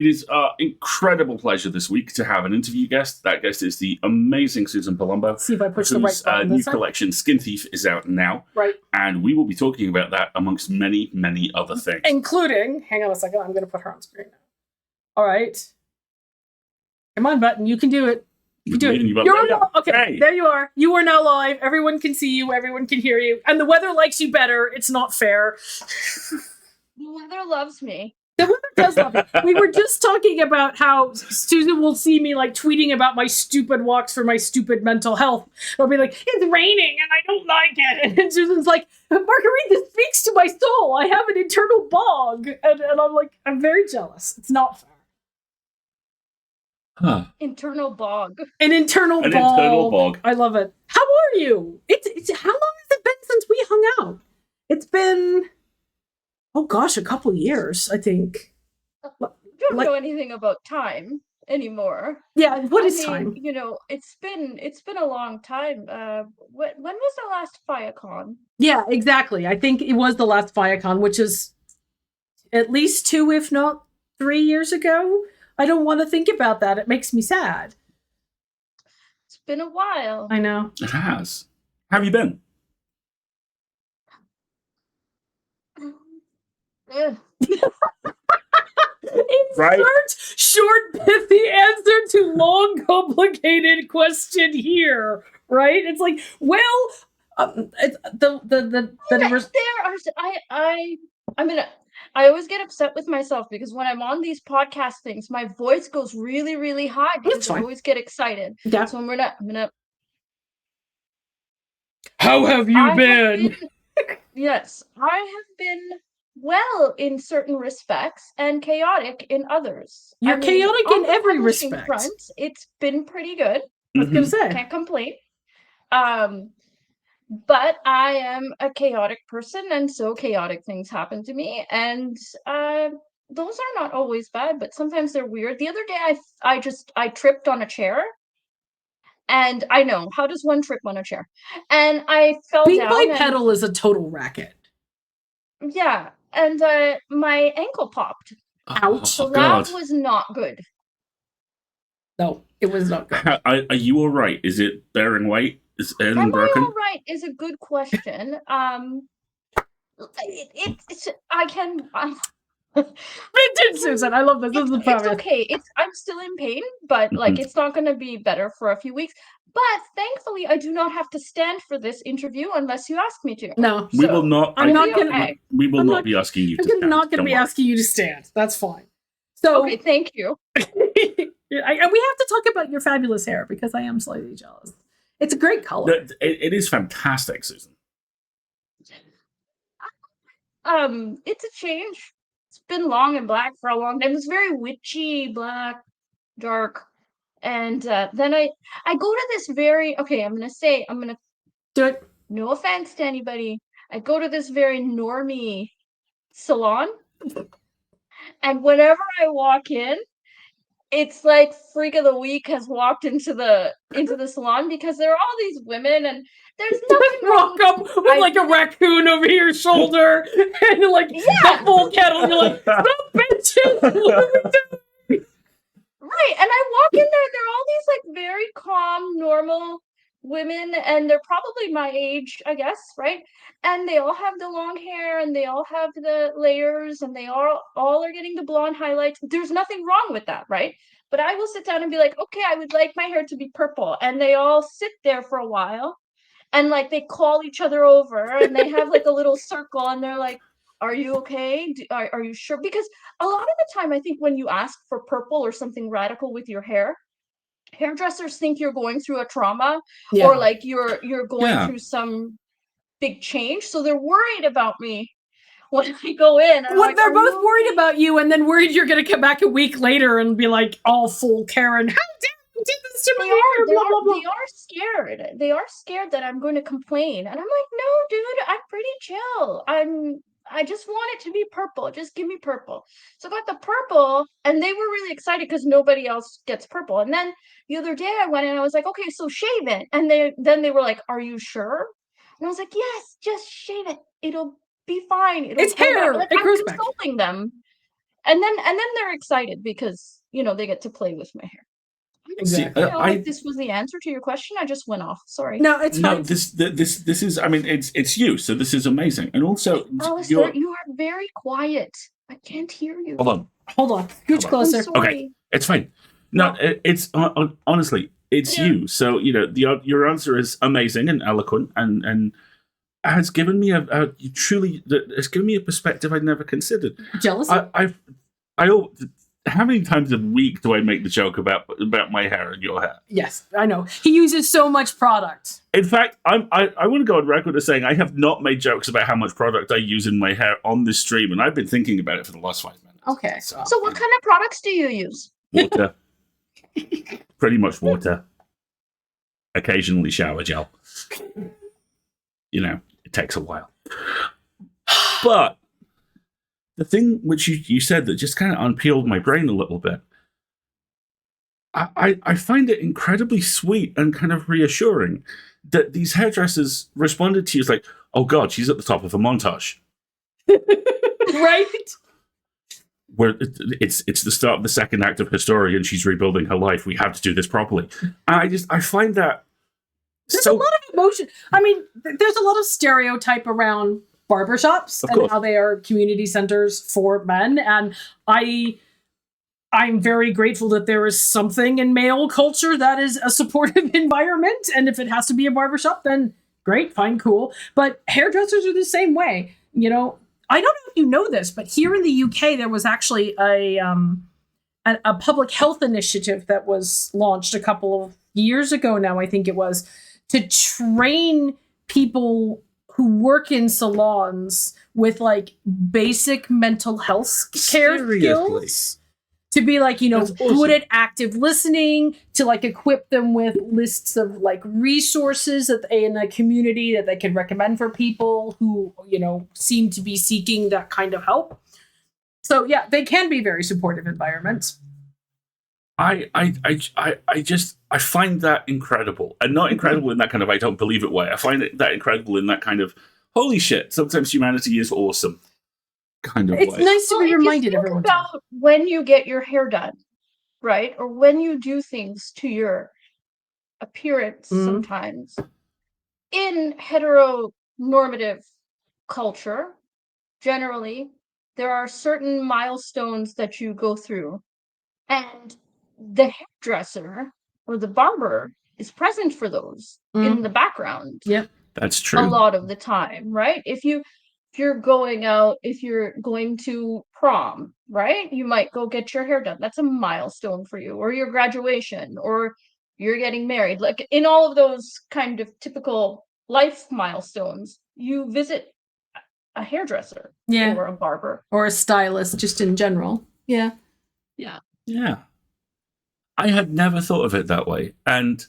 It is our incredible pleasure this week to have an interview guest. That guest is the amazing Suzan Palumbo. See if I push the right button. New collection, Skin Thief, is out now. Right. And we will be talking about that amongst many, many other things. Including, hang on a second, I'm going to put her on screen now. All right. Come on, button. You can do it. You can do it. Okay, hey. There you are. You are now live. Everyone can see you. Everyone can hear you. And the weather likes you better. It's not fair. The weather loves me. The weather does love me. We were just talking about how Suzan will see me like tweeting about my stupid walks for my stupid mental health. I'll be like, it's raining and I don't like it. And Suzan's like, Marguerite, this speaks to my soul. I have an internal bog. And I'm like, I'm very jealous. It's not fair. Huh. Internal bog. An internal bog. I love it. How are you? It's how long has it been since we hung out? It's been, oh gosh, a couple years, I think. I don't know anything about time anymore. Yeah, what is time? You know, it's been a long time. When was the last FIACon? Yeah, exactly. I think it was the last FIACon, which is at least 2, if not 3 years ago. I don't want to think about that. It makes me sad. It's been a while. I know. It has. How have you been? Right? Short, pithy answer to long, complicated question here. Right? It's like, well, I always get upset with myself because when I'm on these podcast things, my voice goes really, really high because I always get excited. Yeah. So I'm gonna. How have you been? Yes, I have been well in certain respects and chaotic in others. You're chaotic in every respect. Front, it's been pretty good. I was gonna say, can't complain. But I am a chaotic person, and so chaotic things happen to me, and those are not always bad, but sometimes they're weird. The other day, I tripped on a chair, and I know, how does one trip on a chair? And I fell down. Being bipedal is a total racket. Yeah, and my ankle popped. Ouch! So that was not good. No, it was not good. Are you all right? Is it bearing weight? Is anything broken? Am I all right? Is a good question. Vintage Suzan, I love this. This is the It's okay. I'm still in pain, but like it's not going to be better for a few weeks. But thankfully, I do not have to stand for this interview unless you ask me to. No, we will not. I'm not going to. We will not be asking you to stand. I'm not going to be asking you to stand. That's fine. So okay, thank you. And we have to talk about your fabulous hair because I am slightly jealous. It's a great color. It is fantastic, Suzan. It's a change. It's been long and black for a long time. It was very witchy, black, dark. And then I go to this very, okay, I'm going to do it. No offense to anybody. I go to this very normie salon. And whenever I walk in, it's like Freak of the Week has walked into the salon because there are all these women and there's nothing wrong with like a raccoon over your shoulder and like the full kettle. You're like, stop bitches! What are we doing? Right, and I walk in there. They're all these like very calm, normal women, and they're probably my age, I guess, right? And they all have the long hair, and they all have the layers, and they all are getting the blonde highlights. There's nothing wrong with that, right? But I will sit down and be like, okay, I would like my hair to be purple, and they all sit there for a while, and like they call each other over, and they have like a little circle, and they're like, are you okay? Are you sure? Because a lot of the time, I think when you ask for purple or something radical with your hair, hairdressers think you're going through a trauma or like you're going through some big change, so they're worried about me when I go in. Well, they're both worried about you, and then worried you're going to come back a week later and be like all full Karen. How dare you do this to me? They are scared. They are scared that I'm going to complain, and I'm like, no, dude, I'm pretty chill. I just want it to be purple. Just give me purple. So I got the purple, and they were really excited because nobody else gets purple. And then the other day I went and I was like, okay, so shave it. And they were like, are you sure? And I was like, yes, just shave it. It'll be fine. It's hair. Like, I'm consoling them. And then they're excited because, you know, they get to play with my hair. Exactly. I feel like this was the answer to your question. I just went off. Sorry. No, it's No, fine. this is. I mean, it's you. So this is amazing, and also Alasdair, you are very quiet. I can't hear you. Hold on. Scooch on. closer. I'm sorry. Okay, it's fine. No, it's honestly, it's you. So you know, your answer is amazing and eloquent, and has given me it's given me a perspective I'd never considered. Jealous? How many times a week do I make the joke about my hair and your hair? Yes, I know. He uses so much product. In fact, I want to go on record as saying I have not made jokes about how much product I use in my hair on this stream, and I've been thinking about it for the last 5 minutes. Okay. So what kind of products do you use? Water. Pretty much water. Occasionally shower gel. You know, it takes a while. But the thing which you said that just kind of unpeeled my brain a little bit, I find it incredibly sweet and kind of reassuring that these hairdressers responded to you as like, oh God, she's at the top of a montage. Right? Where it's the start of the second act of her story and she's rebuilding her life. We have to do this properly. And I find that there's a lot of emotion. I mean, there's a lot of stereotype around barbershops and how they are community centers for men. And I'm very grateful that there is something in male culture that is a supportive environment. And if it has to be a barbershop, then great, fine, cool. But hairdressers are the same way. You know, I don't know if you know this, but here in the UK, there was actually a public health initiative that was launched a couple of years ago now, I think it was, to train people who work in salons with like basic mental health care skills. To be like, you know, good at active listening, to like equip them with lists of like resources that in a community that they can recommend for people who, you know, seem to be seeking that kind of help. So yeah, they can be very supportive environments. I find that incredible, and not incredible in that kind of I don't believe it way. I find that incredible in that kind of holy shit, sometimes humanity is awesome kind of it's way. Nice to be reminded every once in a while. About when you get your hair done, right? Or when you do things to your appearance sometimes. In heteronormative culture, generally, there are certain milestones that you go through. And the hairdresser or the barber is present for those in the background. Yep. That's true. A lot of the time, right? If you're going out, if you're going to prom, right? You might go get your hair done. That's a milestone for you, or your graduation, or you're getting married. Like in all of those kind of typical life milestones, you visit a hairdresser or a barber. Or a stylist, just in general. Yeah. I had never thought of it that way. And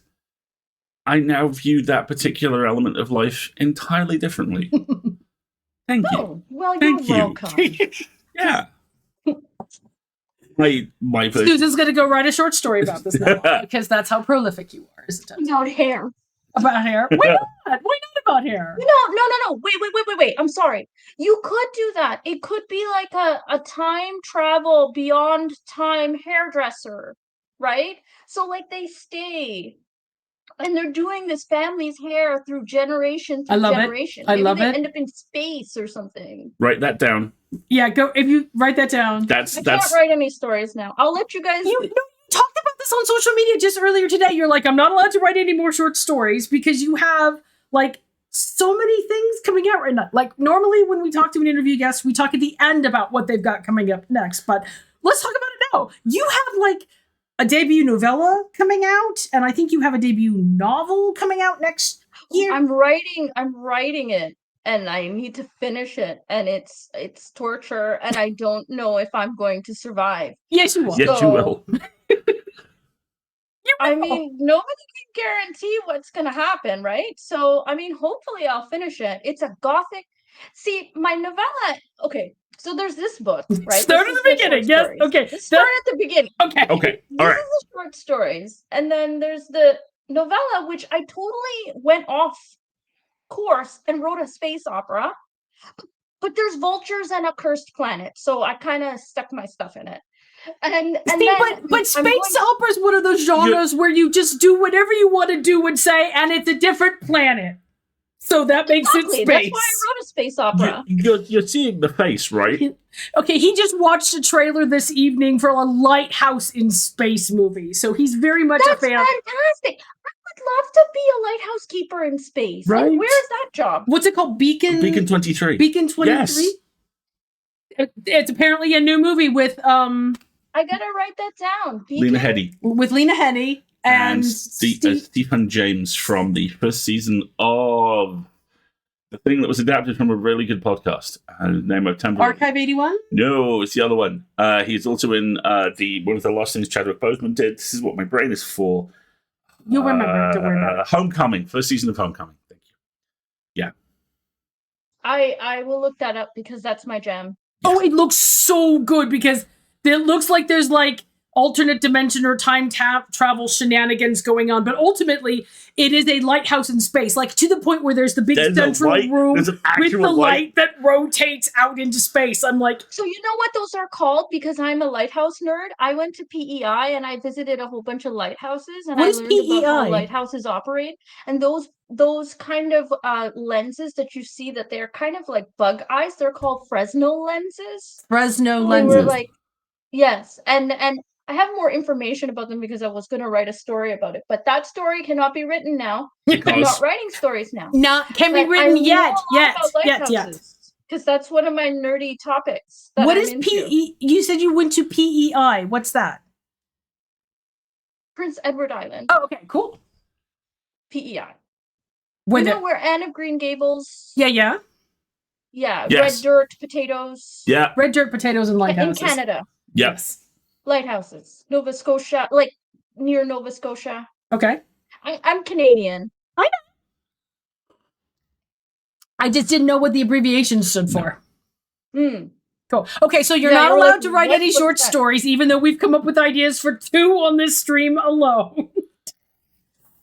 I now view that particular element of life entirely differently. Thank you. Well, Thank you're you. welcome. Yeah. My Susan's going to go write a short story about this now, because that's how prolific you are, isn't it? About hair. About hair? Why not? Why not about hair? No. Wait. I'm sorry. You could do that. It could be like a time travel beyond time hairdresser, right? So like they stay and they're doing this family's hair through generation through generation. I love it. They end up in space or something. Write that down. Yeah, go if you write that down. I can't write any stories now. I'll let you guys. You talked about this on social media just earlier today. You're like, I'm not allowed to write any more short stories because you have like so many things coming out right now. Like normally when we talk to an interview guest, we talk at the end about what they've got coming up next. But let's talk about it now. You have like a debut novella coming out, and I think you have a debut novel coming out next year. I'm writing it, and I need to finish it, and it's torture, and I don't know if I'm going to survive. Yes, you will. Yes, you will. I mean, nobody can guarantee what's going to happen, right? So, I mean, hopefully I'll finish it. It's a gothic. See, my novella. Okay, so there's this book, right? Start at the beginning. Yes. Okay. Start at the beginning. Okay. All right. This is the short stories, and then there's the novella, which I totally went off course and wrote a space opera. but there's vultures and a cursed planet, so I kind of stuck my stuff in it. And See, then but I'm space going- opera is one of those genres where you just do whatever you want to do and say, and it's a different planet. So that makes Exactly. it That's space. why I wrote a space opera. You're seeing the face, right? Okay, he just watched a trailer this evening for a lighthouse in space movie, so he's very much That's a fan. fantastic. I would love to be a lighthouse keeper in space. Right. Like, where's that job? What's it called? Beacon 23. Beacon 23? Yes. It's apparently a new movie with I gotta write that down. Lena Headey. Lena Headey and Stephen James from the first season of the thing that was adapted from a really good podcast. Name of Temple. Archive 81? No, it's the other one. He's also in the one of the last things Chadwick Boseman did. This is what my brain is for. You'll remember. Don't worry about it. Homecoming. First season of Homecoming. Thank you. Yeah. I will look that up because that's my jam. Oh, it looks so good because it looks like there's like alternate dimension or time travel shenanigans going on, but ultimately it is a lighthouse in space, like to the point where there's the big central room with the light that rotates out into space. I'm like, so you know what those are called? Because I'm a lighthouse nerd. I went to PEI and I visited a whole bunch of lighthouses, and what I is learned about how PEI? lighthouses operate. And those kind of lenses that you see that they're kind of like bug eyes, they're called Fresnel lenses. Fresno They lenses. were like, yes, and I have more information about them because I was going to write a story about it, but that story cannot be written now. I'm not writing stories now. Not can be But written I yet. know yet. Because that's one of my nerdy topics. What is PE? You said you went to PEI. What's that? Prince Edward Island. Oh, okay, cool. PEI. Where you know where Anne of Green Gables? Yeah. Yeah, Yes. red dirt, potatoes. Yeah. Red dirt, potatoes, and lighthouses. In Canada. Yes. Lighthouses. Nova Scotia, like near Nova Scotia. Okay. I'm Canadian. I know. I just didn't know what the abbreviation stood for. Cool. Okay, so you're not allowed to write any short stories, even though we've come up with ideas for 2 on this stream alone.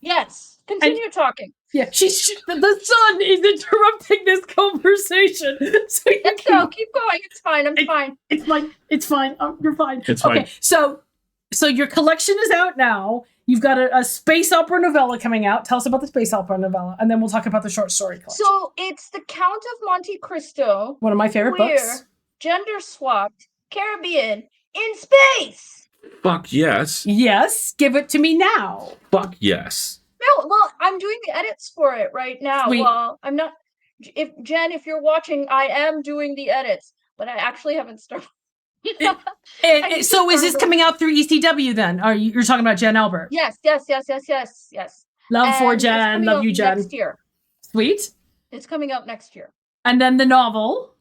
Yes. Continue talking. Yeah, the sun is interrupting this conversation. So Let's go. Keep going. It's fine. I'm fine. It's fine. It's fine. You're fine. It's fine. Okay, so your collection is out now. You've got a space opera novella coming out. Tell us about the space opera novella, and then we'll talk about the short story collection. So it's The Count of Monte Cristo. One of my favorite books. Gender swapped Caribbean in space. Fuck yes. Yes. Give it to me now. Fuck yes. No, well, I'm doing the edits for it right now. Sweet. Well, I'm not. If you're watching, I am doing the edits, but I actually haven't started. So is this coming out through ECW then? Are you're talking about Jen Albert? Yes. Love for Jen. Love you, Jen. Next year. Sweet. It's coming out next year. And then the novel.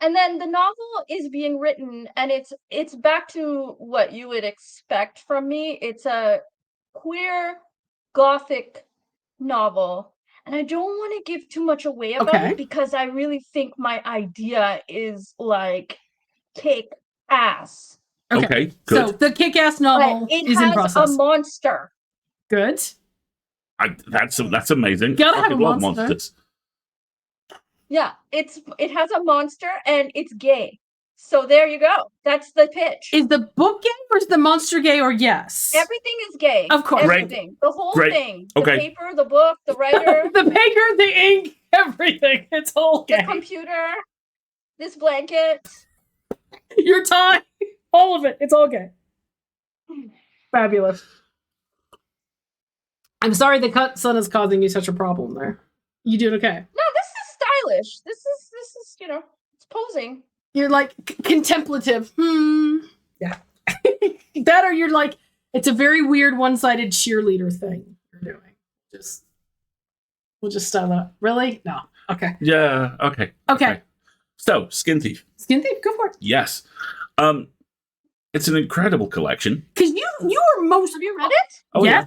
And then the novel is being written, and it's back to what you would expect from me. It's a queer Gothic novel, and I don't want to give too much away about it because I really think my idea is like kick ass. Okay, good. So the kick-ass novel is in process. It has a monster. Good. That's amazing. Gotta have a love monster. monsters. Yeah, it has a monster and it's gay. So there you go. That's the pitch. Is the book gay or is the monster gay or yes? Everything is gay. Of course. Everything. The whole thing. The Okay. paper, the book, the writer. The paper, the ink, everything. It's all gay. The computer. This blanket. Your tie. All of it. It's all gay. Fabulous. I'm sorry the sun is causing you such a problem there. You doing okay? No, this is stylish. This is it's posing. You're like contemplative. Yeah. That or you're like, it's a very weird one-sided cheerleader thing you're doing. We'll just style that up. Really? No. Okay. Yeah. Okay. So, Skin Thief. Skin Thief, go for it. Yes. It's an incredible collection. Because you are most. Have you read it? Oh yeah.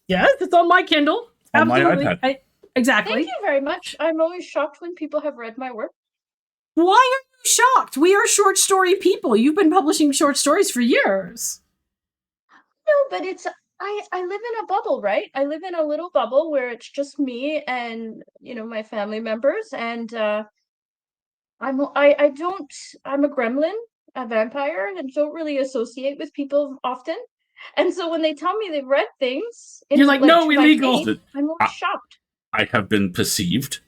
Yes, it's on my Kindle. On my Absolutely. iPad. Exactly. Thank you very much. I'm always shocked when people have read my work. Why are you shocked? We are short story people. You've been publishing short stories for years. No, but it's I live in a bubble, right? I live in a little bubble where it's just me and my family members, and I don't, I'm a gremlin, a vampire, and don't really associate with people often. And so when they tell me they've read things in You're like, like no, to my illegal. face, I'm always I, shocked. I have been perceived.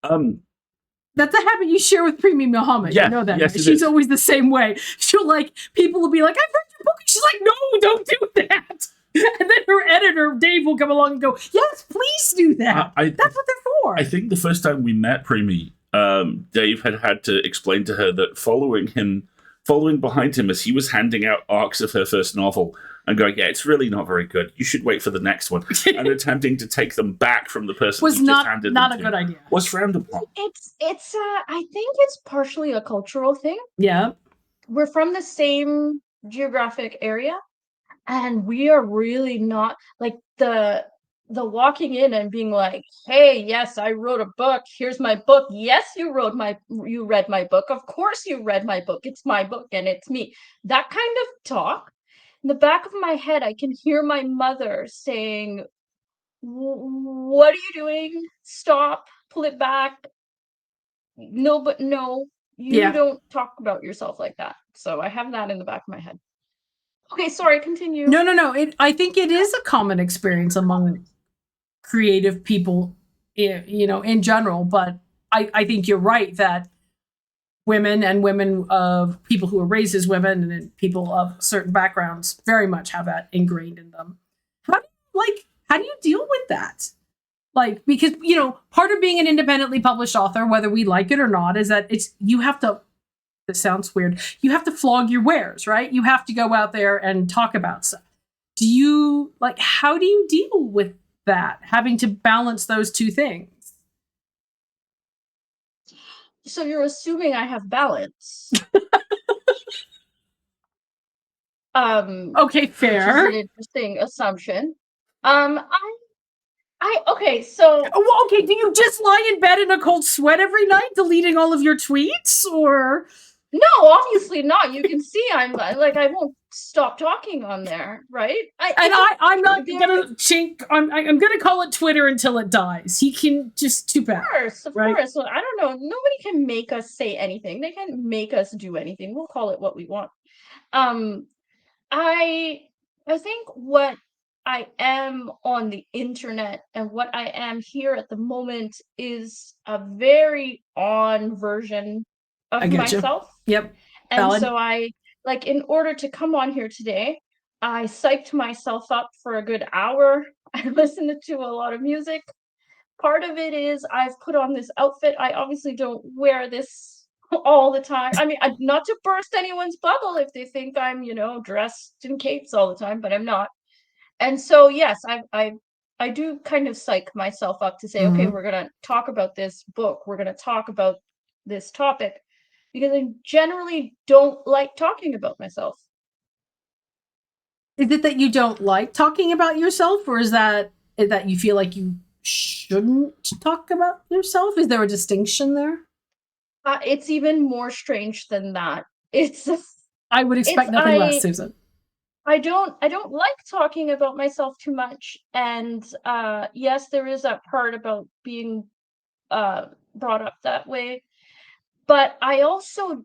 That's a habit you share with Premi Muhammad. Yeah, You know that, yes, right? it She's is. always the same way. She'll like, people will be like, I've read your book. And she's like, no, don't do that. And then her editor, Dave, will come along and go, yes, please do that. That's what they're for. I think the first time we met Premi, Dave had to explain to her that following behind him as he was handing out arcs of her first novel and going, yeah, it's really not very good. You should wait for the next one. And attempting to take them back from the person was who not, just handed not them a to good idea. was frowned upon. It's I think it's partially a cultural thing. Yeah. We're from the same geographic area, and we are really not like the walking in and being like, hey, yes, I wrote a book, here's my book, yes, you read my book, of course you read my book, it's my book and it's me. That kind of talk, in the back of my head I can hear my mother saying, what are you doing, stop, pull it back, no, but no, you don't talk about yourself like that. So I have that in the back of my head. Okay, sorry, continue. No. I think it is a common experience among creative people, in general. But I think you're right that women of people who are raised as women and people of certain backgrounds very much have that ingrained in them. How do you deal with that? Like, because, part of being an independently published author, whether we like it or not, is that you have to, this sounds weird, you have to flog your wares, right? You have to go out there and talk about stuff. How do you deal with that, having to balance those two things? So you're assuming I have balance. Okay, fair. Which is an interesting assumption. Okay, so do you just lie in bed in a cold sweat every night, deleting all of your tweets, or? No, obviously not. You can see I'm like, I won't stop talking on there, right? I'm not gonna chink. I'm gonna call it Twitter until it dies. He can just too bad. Of course. Well, I don't know. Nobody can make us say anything. They can't make us do anything. We'll call it what we want. I think what I am on the internet and what I am here at the moment is a very on version of myself. Yep. And Valid. so in order to come on here today, I psyched myself up for a good hour. I listened to a lot of music. Part of it is I've put on this outfit. I obviously don't wear this all the time. I mean, not to burst anyone's bubble if they think I'm, dressed in capes all the time, but I'm not. And so, yes, I do kind of psych myself up to say, okay, we're going to talk about this book. We're going to talk about this topic, because I generally don't like talking about myself. Is it that you don't like talking about yourself, or is that you feel like you shouldn't talk about yourself? Is there a distinction there? It's even more strange than that. I would expect nothing less, Susan. I don't like talking about myself too much. And yes, there is that part about being brought up that way. But I also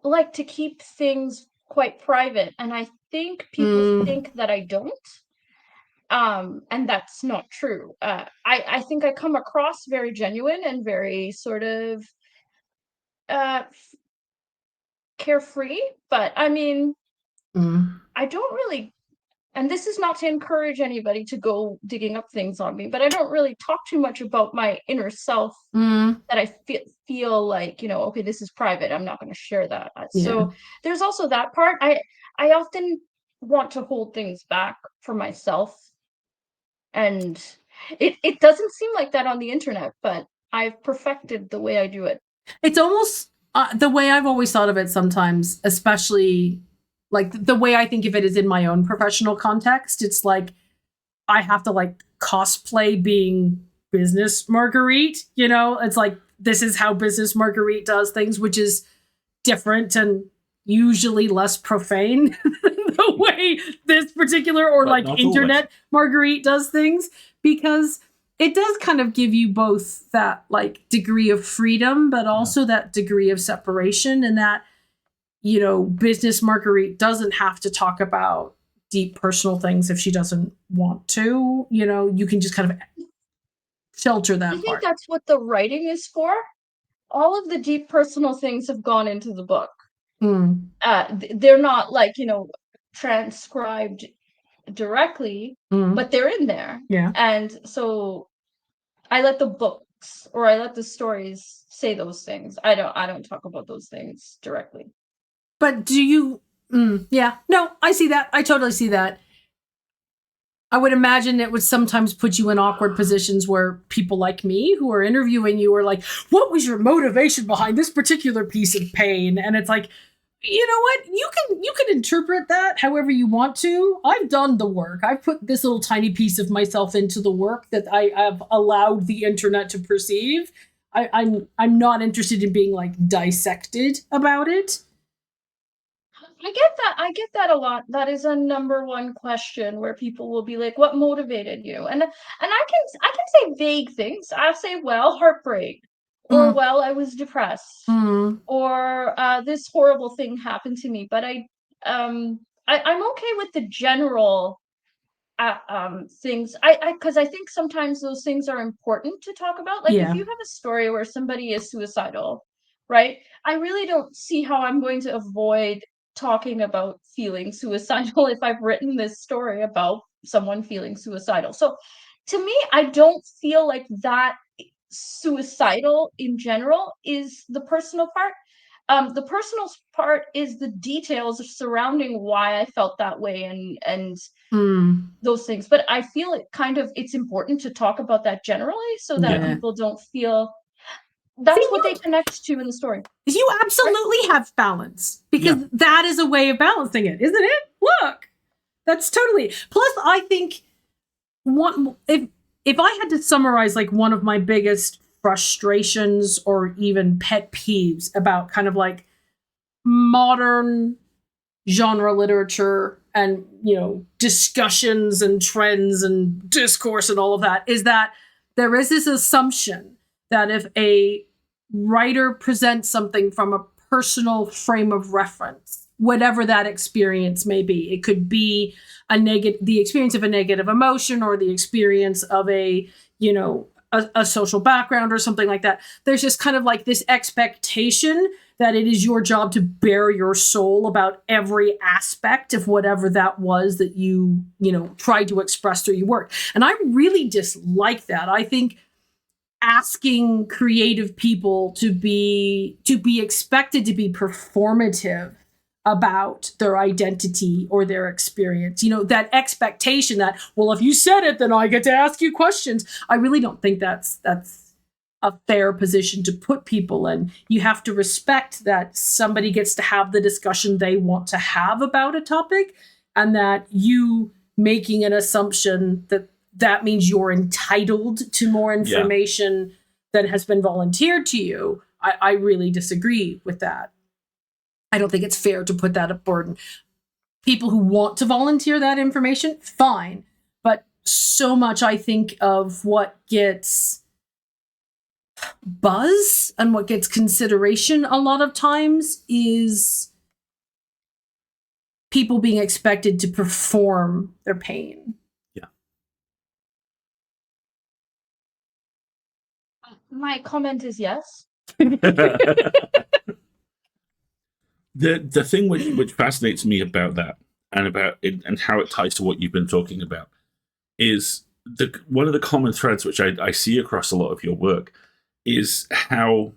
like to keep things quite private. And I think people think that I don't. And that's not true. I think I come across very genuine and very sort of carefree, but I mean, I don't really, and this is not to encourage anybody to go digging up things on me, but I don't really talk too much about my inner self that I feel like, okay, this is private, I'm not going to share that. So there's also that part. I often want to hold things back for myself, and it doesn't seem like that on the internet, but I've perfected the way I do it. It's almost the way I've always thought of it sometimes, especially like the way I think of it is in my own professional context. It's like I have to cosplay being business Marguerite, it's like, this is how business Marguerite does things, which is different and usually less profane than the way this particular or internet Marguerite does things, because it does kind of give you both that like degree of freedom, but also that degree of separation, and that, you know, business Marguerite doesn't have to talk about deep personal things if she doesn't want to. You know, you can just kind of shelter that I think part. that's what the writing is for. All of the deep personal things have gone into the book. Mm, They're not like, transcribed directly, mm, but they're in there. yeah. And so I let the books or I let the stories say those things. I don't talk about those things directly. But do you? Yeah. No, I see that. I totally see that. I would imagine it would sometimes put you in awkward positions where people like me who are interviewing you are like, what was your motivation behind this particular piece of pain? And it's like, you know what? You can interpret that however you want to. I've done the work. I've put this little tiny piece of myself into the work that I have allowed the internet to perceive. I'm not interested in being like dissected about it. I get that a lot. That is a number one question where people will be like, what motivated you? And I can say vague things. I'll say, well, heartbreak, or Mm, well, I was depressed, mm, or this horrible thing happened to me. But I'm okay with the general things. Because I think sometimes those things are important to talk about. Like if yeah. you have a story where somebody is suicidal, right? I really don't see how I'm going to avoid talking about feeling suicidal if I've written this story about someone feeling suicidal. So to me, I don't feel like that suicidal in general is the personal part. The personal part is the details surrounding why I felt that way and Mm, those things. But I feel it's important to talk about that generally so that Yeah. people don't feel See, that's what they connect to in the story. you Right? absolutely have balance, because Yeah. that is a way of balancing it, isn't it? Look, that's totally. Plus, I think one if I had to summarize like one of my biggest frustrations or even pet peeves about kind of like modern genre literature and, you know, discussions and trends and discourse and all of that, is that there is this assumption that if a writer presents something from a personal frame of reference, whatever that experience may be, it could be the experience of a negative emotion, or the experience of a, you know, a social background or something like that. There's just kind of like this expectation that it is your job to bare your soul about every aspect of whatever that was that you know, tried to express through your work. And I really dislike that. I think asking creative people to be expected to be performative about their identity or their experience, you know, that expectation that, well, if you said it, then I get to ask you questions. I really don't think that's a fair position to put people in. You have to respect that somebody gets to have the discussion they want to have about a topic, and that you making an assumption that means you're entitled to more information than has been volunteered to you. I really disagree with that. I don't think it's fair to put that burden. People who want to volunteer that information, fine. But so much, I think, of what gets buzz and what gets consideration a lot of times is people being expected to perform their pain. Yeah. My comment is yes. The thing which fascinates me about that, and about it, and how it ties to what you've been talking about, is one of the common threads which I see across a lot of your work is how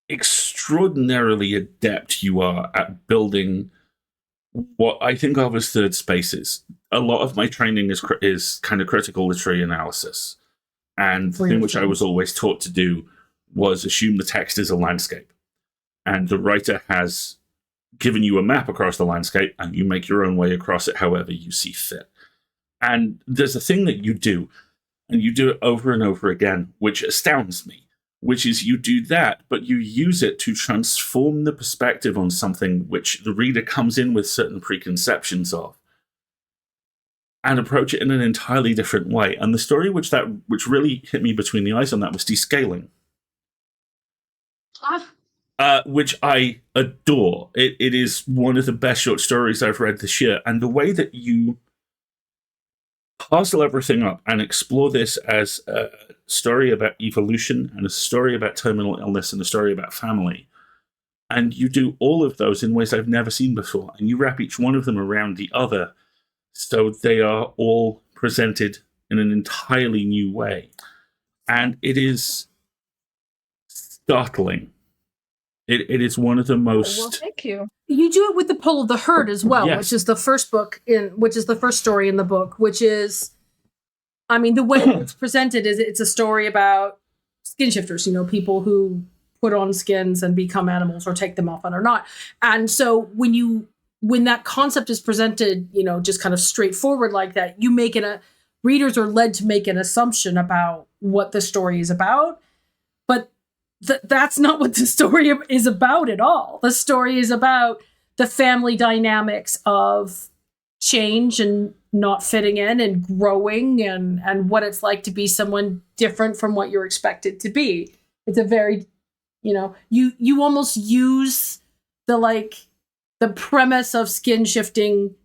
extraordinarily adept you are at building what I think of as third spaces. A lot of my training is kind of critical literary analysis, and the thing which I was always taught to do was assume the text is a landscape, and the writer has given you a map across the landscape, and you make your own way across it however you see fit. And there's a thing that you do, and you do it over and over again, which astounds me, which is you do that, but you use it to transform the perspective on something which the reader comes in with certain preconceptions of. and approach it in an entirely different way. And the story which really hit me between the eyes on that was Descaling. Which I adore. It is one of the best short stories I've read this year. And the way that you parcel everything up and explore this as a story about evolution and a story about terminal illness and a story about family. And you do all of those in ways I've never seen before. And you wrap each one of them around the other so they are all presented in an entirely new way. And it is startling. It is one of the most. Well, thank you. You do it with the Pull of the Herd as well, Yes. which is the first story in the book, which is, I mean, the way it's presented is it's a story about skin shifters, people who put on skins and become animals or take them off and are not. And so when that concept is presented, just kind of straightforward like that, readers are led to make an assumption about what the story is about. But that's not what the story is about at all. The story is about the family dynamics of change and not fitting in and growing and what it's like to be someone different from what you're expected to be. It's a very, you almost use the premise of skin shifting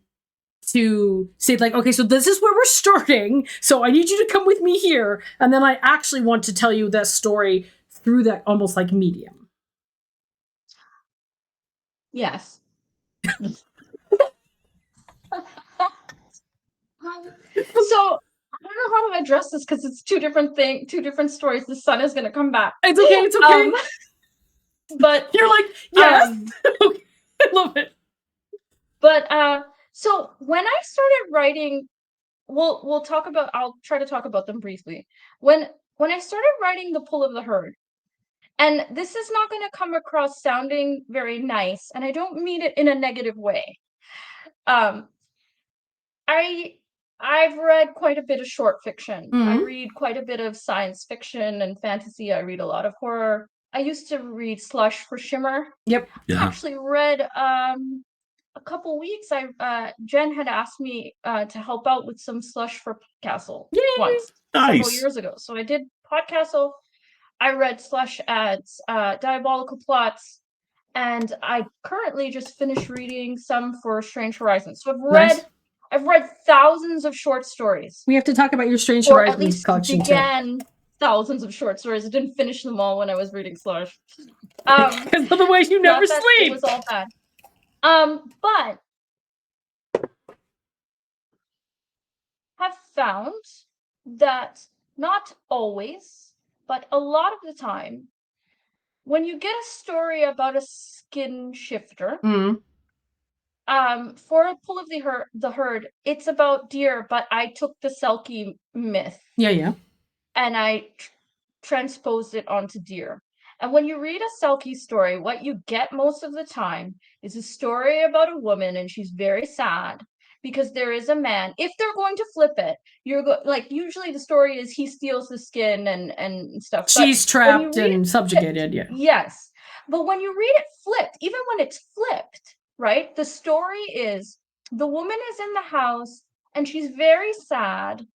to say okay, so this is where we're starting. So I need you to come with me here. And then I actually want to tell you that story through that almost like medium. Yes. So I don't know how to address this because it's two different stories. The sun is going to come back. It's okay. But you're like, yes. Okay. I love it. But so when I started writing, I'll try to talk about them briefly. When I started writing The Pull of the Herd, and this is not going to come across sounding very nice, and I don't mean it in a negative way. I've read quite a bit of short fiction. Mm-hmm. I read quite a bit of science fiction and fantasy. I read a lot of horror. I used to read Slush for Shimmer. Yep. Yeah. I actually read a couple weeks. Jen had asked me to help out with some Slush for Podcastle once several years ago. So I did Podcastle. I read Slush ads, Diabolical Plots, and I currently just finished reading some for Strange Horizons. So I've read thousands of short stories. We have to talk about your Strange or Horizons at least collection began thousands of short stories. I didn't finish them all when I was reading Slush. Because otherwise you never sleep. It was all bad. But have found that not always, but a lot of the time, when you get a story about a skin shifter, for a Pull of the Herd, it's about deer, but I took the Selkie myth. Yeah. And I transposed it onto deer. And when you read a Selkie story, what you get most of the time is a story about a woman, and she's very sad because there is a man. If they're going to flip it, usually the story is he steals the skin and stuff. She's trapped and subjugated, yeah. Yes. But when you read it flipped, even when it's flipped, right? The story is the woman is in the house and she's very sad.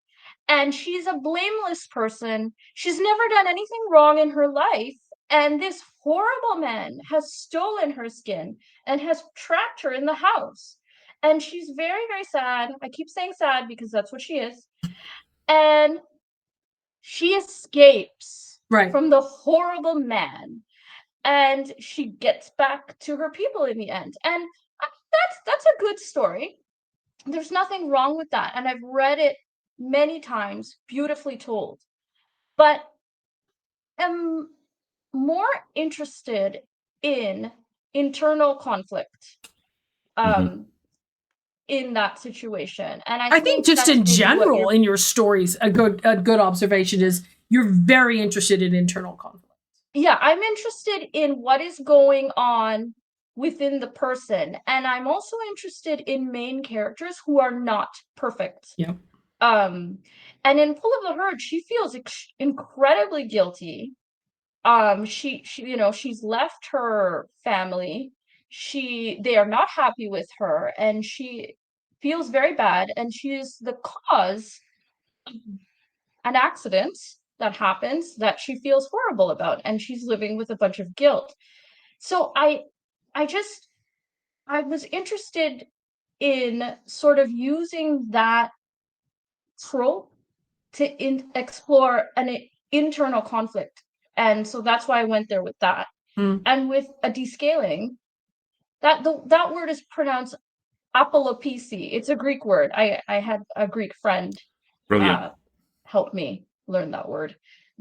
And she's a blameless person. She's never done anything wrong in her life. And this horrible man has stolen her skin and has trapped her in the house. And she's very, very sad. I keep saying sad because that's what she is. And she escapes from the horrible man. And she gets back to her people in the end. And that's a good story. There's nothing wrong with that. And I've read it many times, beautifully told. But I'm more interested in internal conflict in that situation. And I think just in general in your stories, a good observation is you're very interested in internal conflict. Yeah, I'm interested in what is going on within the person. And I'm also interested in main characters who are not perfect. Yep. And in Pull of the Herd, she feels incredibly guilty. She's left her family. They are not happy with her, and she feels very bad, and she is the cause of an accident that happens that she feels horrible about, and she's living with a bunch of guilt. So I just I was interested in sort of using that trope to explore an internal conflict. And so that's why I went there with that. And with a descaling, that word is pronounced apolopisi. It's a Greek word. I had a Greek friend Brilliant. help me learn that word.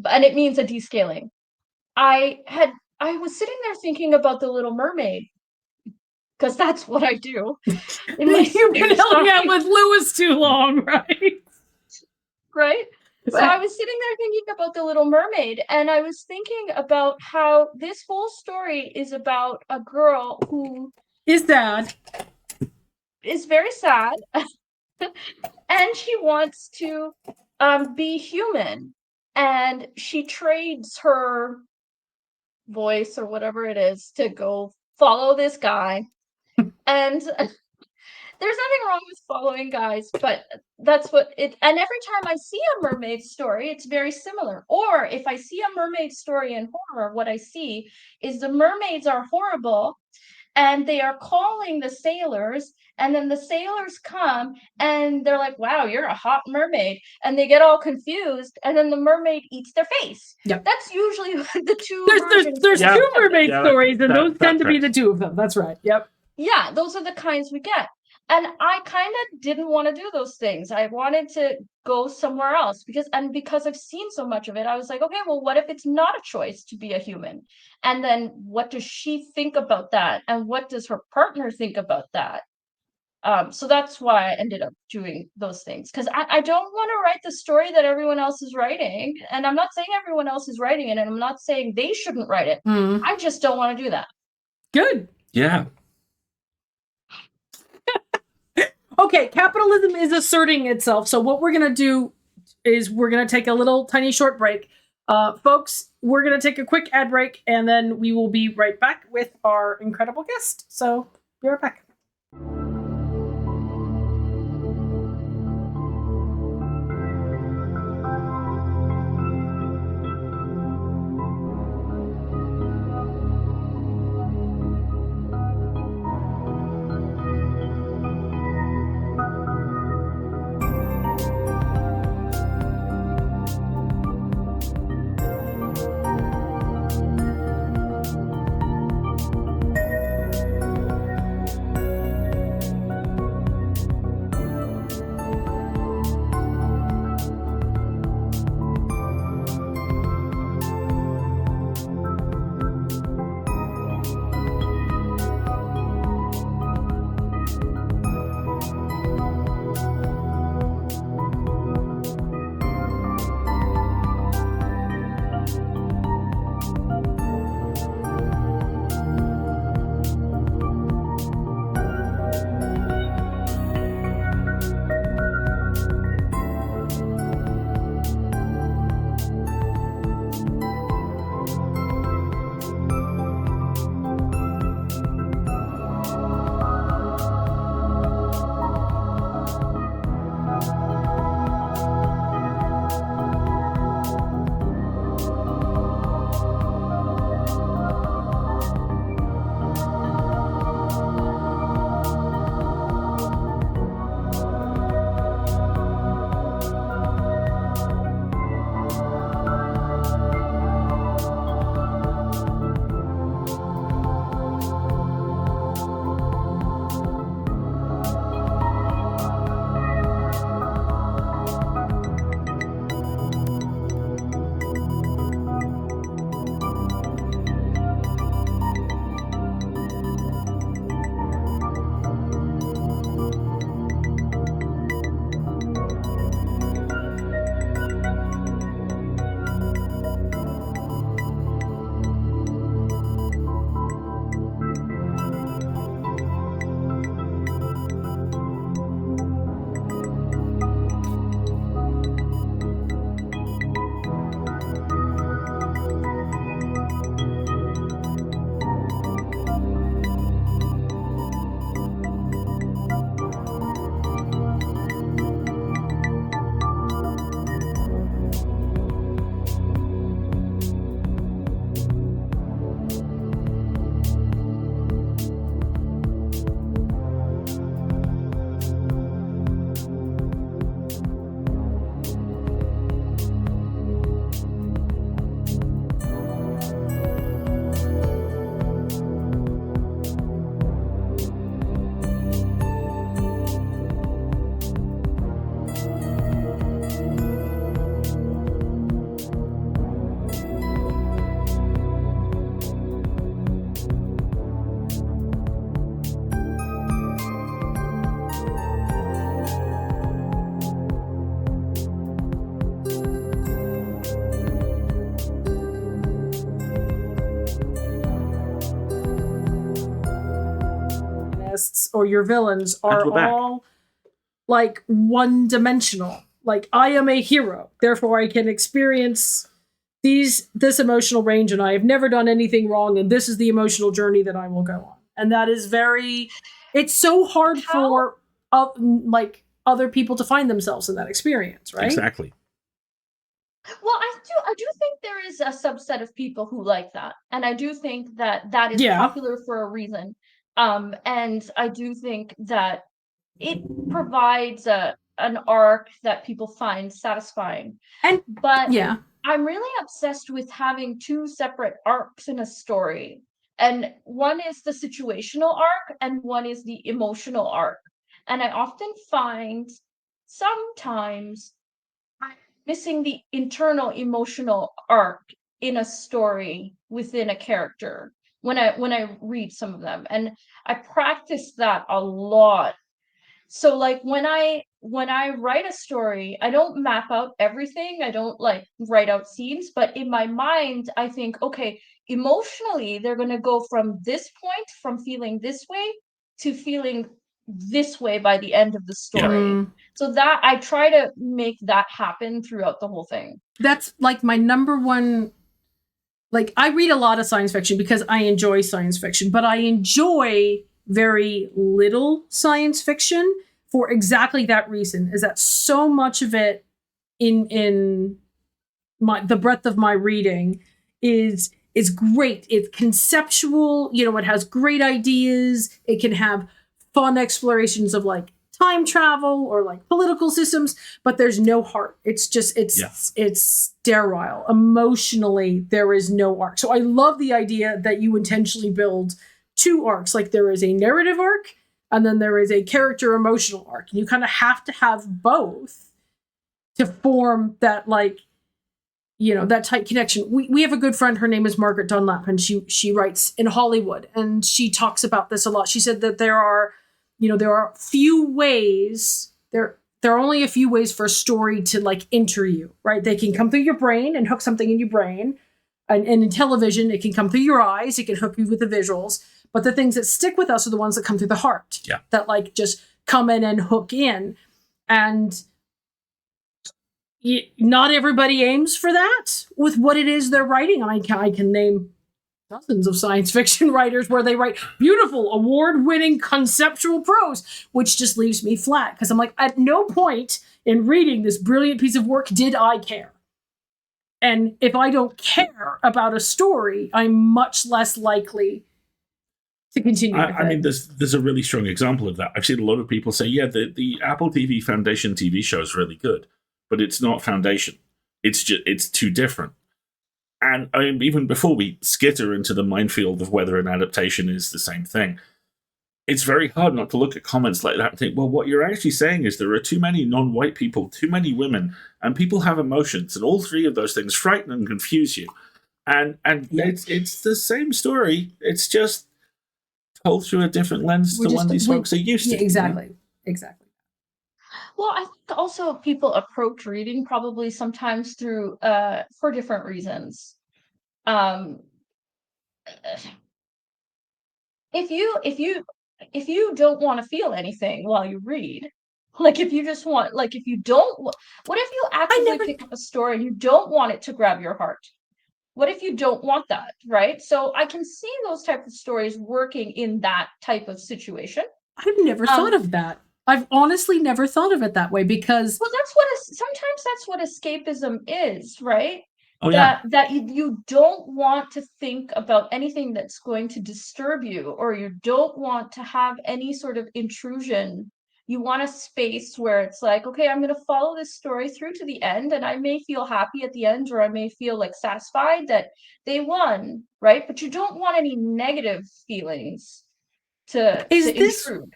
And it means a descaling. I was sitting there thinking about the Little Mermaid, because that's what I do. You've been hanging out with Lewis too long, right? Right? So I was sitting there thinking about the Little Mermaid, and I was thinking about how this whole story is about a girl who is sad, is very sad, and she wants to be human, and she trades her voice or whatever it is to go follow this guy. And there's nothing wrong with following guys, but that's what it, and every time I see a mermaid story, it's very similar. Or if I see a mermaid story in horror, what I see is the mermaids are horrible and they are calling the sailors, and then the sailors come and they're like, wow, you're a hot mermaid, and they get all confused, and then the mermaid eats their face. Yep. That's usually the two there's Yeah. two mermaid Yeah, stories, and those tend to be correct. the two of them. That's right. Yep. Yeah, those are the kinds we get. And I kind of didn't want to do those things. I wanted to go somewhere else because I've seen so much of it, I was like, okay, well, what if it's not a choice to be a human? And then what does she think about that? And what does her partner think about that? So that's why I ended up doing those things, because I don't want to write the story that everyone else is writing. And I'm not saying everyone else is writing it, and I'm not saying they shouldn't write it. I just don't want to do that. Good. Yeah. Okay, capitalism is asserting itself. So what we're going to do is we're going to take a little tiny short break. Folks, we're going to take a quick ad break, and then we will be right back with our incredible guest. So be right back. or your villains are we're back. all like one dimensional. Like, I am a hero, therefore I can experience this emotional range, and I have never done anything wrong, and this is the emotional journey that I will go on. And that is it's so hard for like other people to find themselves in that experience, right? Exactly. Well, I do think there is a subset of people who like that, and I do think that is popular for a reason. And I do think that it provides an arc that people find satisfying. But I'm really obsessed with having two separate arcs in a story. And one is the situational arc and one is the emotional arc. And I often find sometimes I'm missing the internal emotional arc in a story within a character when I read some of them. And I practice that a lot. So like when I write a story, I don't map out everything. I don't like write out scenes, but in my mind, I think, okay, emotionally, they're going to go from this point, from feeling this way to feeling this way by the end of the story. So that I try to make that happen throughout the whole thing. That's like my number one. Like, I read a lot of science fiction because I enjoy science fiction, but I enjoy very little science fiction for exactly that reason, is that so much of it in the breadth of my reading is great. It's conceptual, it has great ideas. It can have fun explorations of like time travel or like political systems, but there's no heart. It's just it's sterile. Emotionally, there is no arc. So I love the idea that you intentionally build two arcs. Like, there is a narrative arc and then there is a character emotional arc. And you kind of have to have both to form that, like, that tight connection. We have a good friend, her name is Margaret Dunlap, and she writes in Hollywood, and she talks about this a lot. She said that there are few ways, there are only a few ways for a story to like enter you, right? They can come through your brain and hook something in your brain. And in television, it can come through your eyes. It can hook you with the visuals. But the things that stick with us are the ones that come through the heart. Yeah. That like just come in and hook in. And not everybody aims for that with what it is they're writing. I can name dozens of science fiction writers where they write beautiful, award-winning conceptual prose, which just leaves me flat because I'm like, at no point in reading this brilliant piece of work did I care. And if I don't care about a story, I'm much less likely to continue with it. I mean, there's a really strong example of that. I've seen a lot of people say, yeah, the Apple TV Foundation TV show is really good, but it's not Foundation. It's too different. And I mean, even before we skitter into the minefield of whether an adaptation is the same thing, it's very hard not to look at comments like that and think, well, what you're actually saying is there are too many non-white people, too many women, and people have emotions, and all three of those things frighten and confuse you. And it's the same story. It's just told through a different lens to the one these folks are used to. Exactly. Well, I think also people approach reading probably sometimes through for different reasons. If you don't want to feel anything while you read, like if you just want, like if you don't, what if you actively pick up a story and you don't want it to grab your heart? What if you don't want that, right? So I can see those types of stories working in that type of situation. I've never thought of that. I've honestly never thought of it that way because... Well, sometimes that's what escapism is, right? Oh, yeah. That you don't want to think about anything that's going to disturb you, or you don't want to have any sort of intrusion. You want a space where it's like, okay, I'm going to follow this story through to the end, and I may feel happy at the end, or I may feel like satisfied that they won, right? But you don't want any negative feelings to intrude.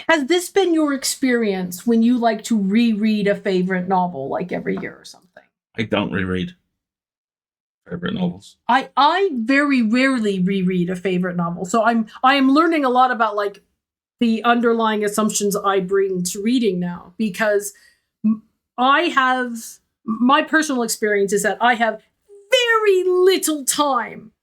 Has this been your experience when you like to reread a favorite novel, like every year or something? I don't reread favorite novels. I very rarely reread a favorite novel, so I am learning a lot about like the underlying assumptions I bring to reading now, because my personal experience is that I have very little time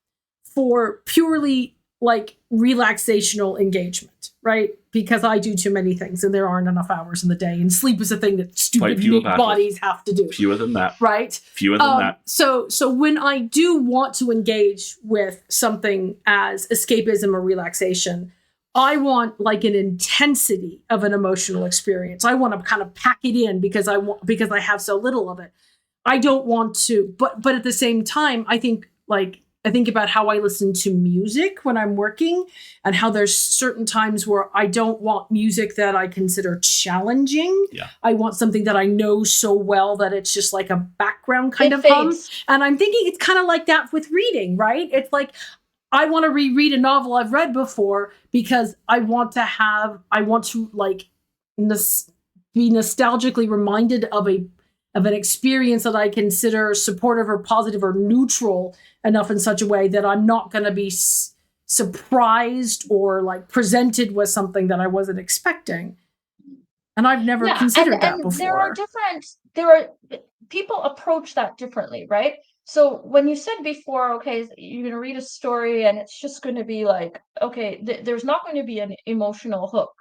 for purely like relaxational engagement, right? Because I do too many things and there aren't enough hours in the day. And sleep is a thing that stupid fewer bodies have to do. Fewer than that. Right? Fewer than that. So when I do want to engage with something as escapism or relaxation, I want like an intensity of an emotional experience. I want to kind of pack it in because I have so little of it. I don't want to, but at the same time, I think about how I listen to music when I'm working and how there's certain times where I don't want music that I consider challenging. Yeah. I want something that I know so well that it's just like a background kind of fades. hum. And I'm thinking it's kind of like that with reading, right? It's like, I want to reread a novel I've read before because I want to like be nostalgically reminded of an experience that I consider supportive or positive or neutral enough in such a way that I'm not going to be surprised or like presented with something that I wasn't expecting. And I've never considered that before. There are people approach that differently, right? So when you said before, okay, you're going to read a story and it's just going to be like, okay, there's not going to be an emotional hook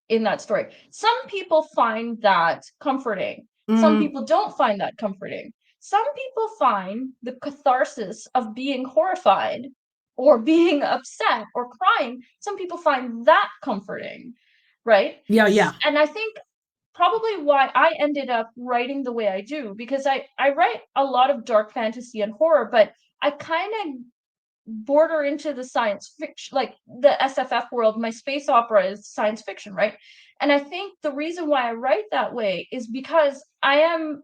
in that story. Some people find that comforting. Some people don't find that comforting. Some people find the catharsis of being horrified or being upset or crying. Some people find that comforting, right? Yeah. And I think probably why I ended up writing the way I do, because I write a lot of dark fantasy and horror, but I kind of border into the science fiction, like the SFF world. My space opera is science fiction, right? And I think the reason why I write that way is because I am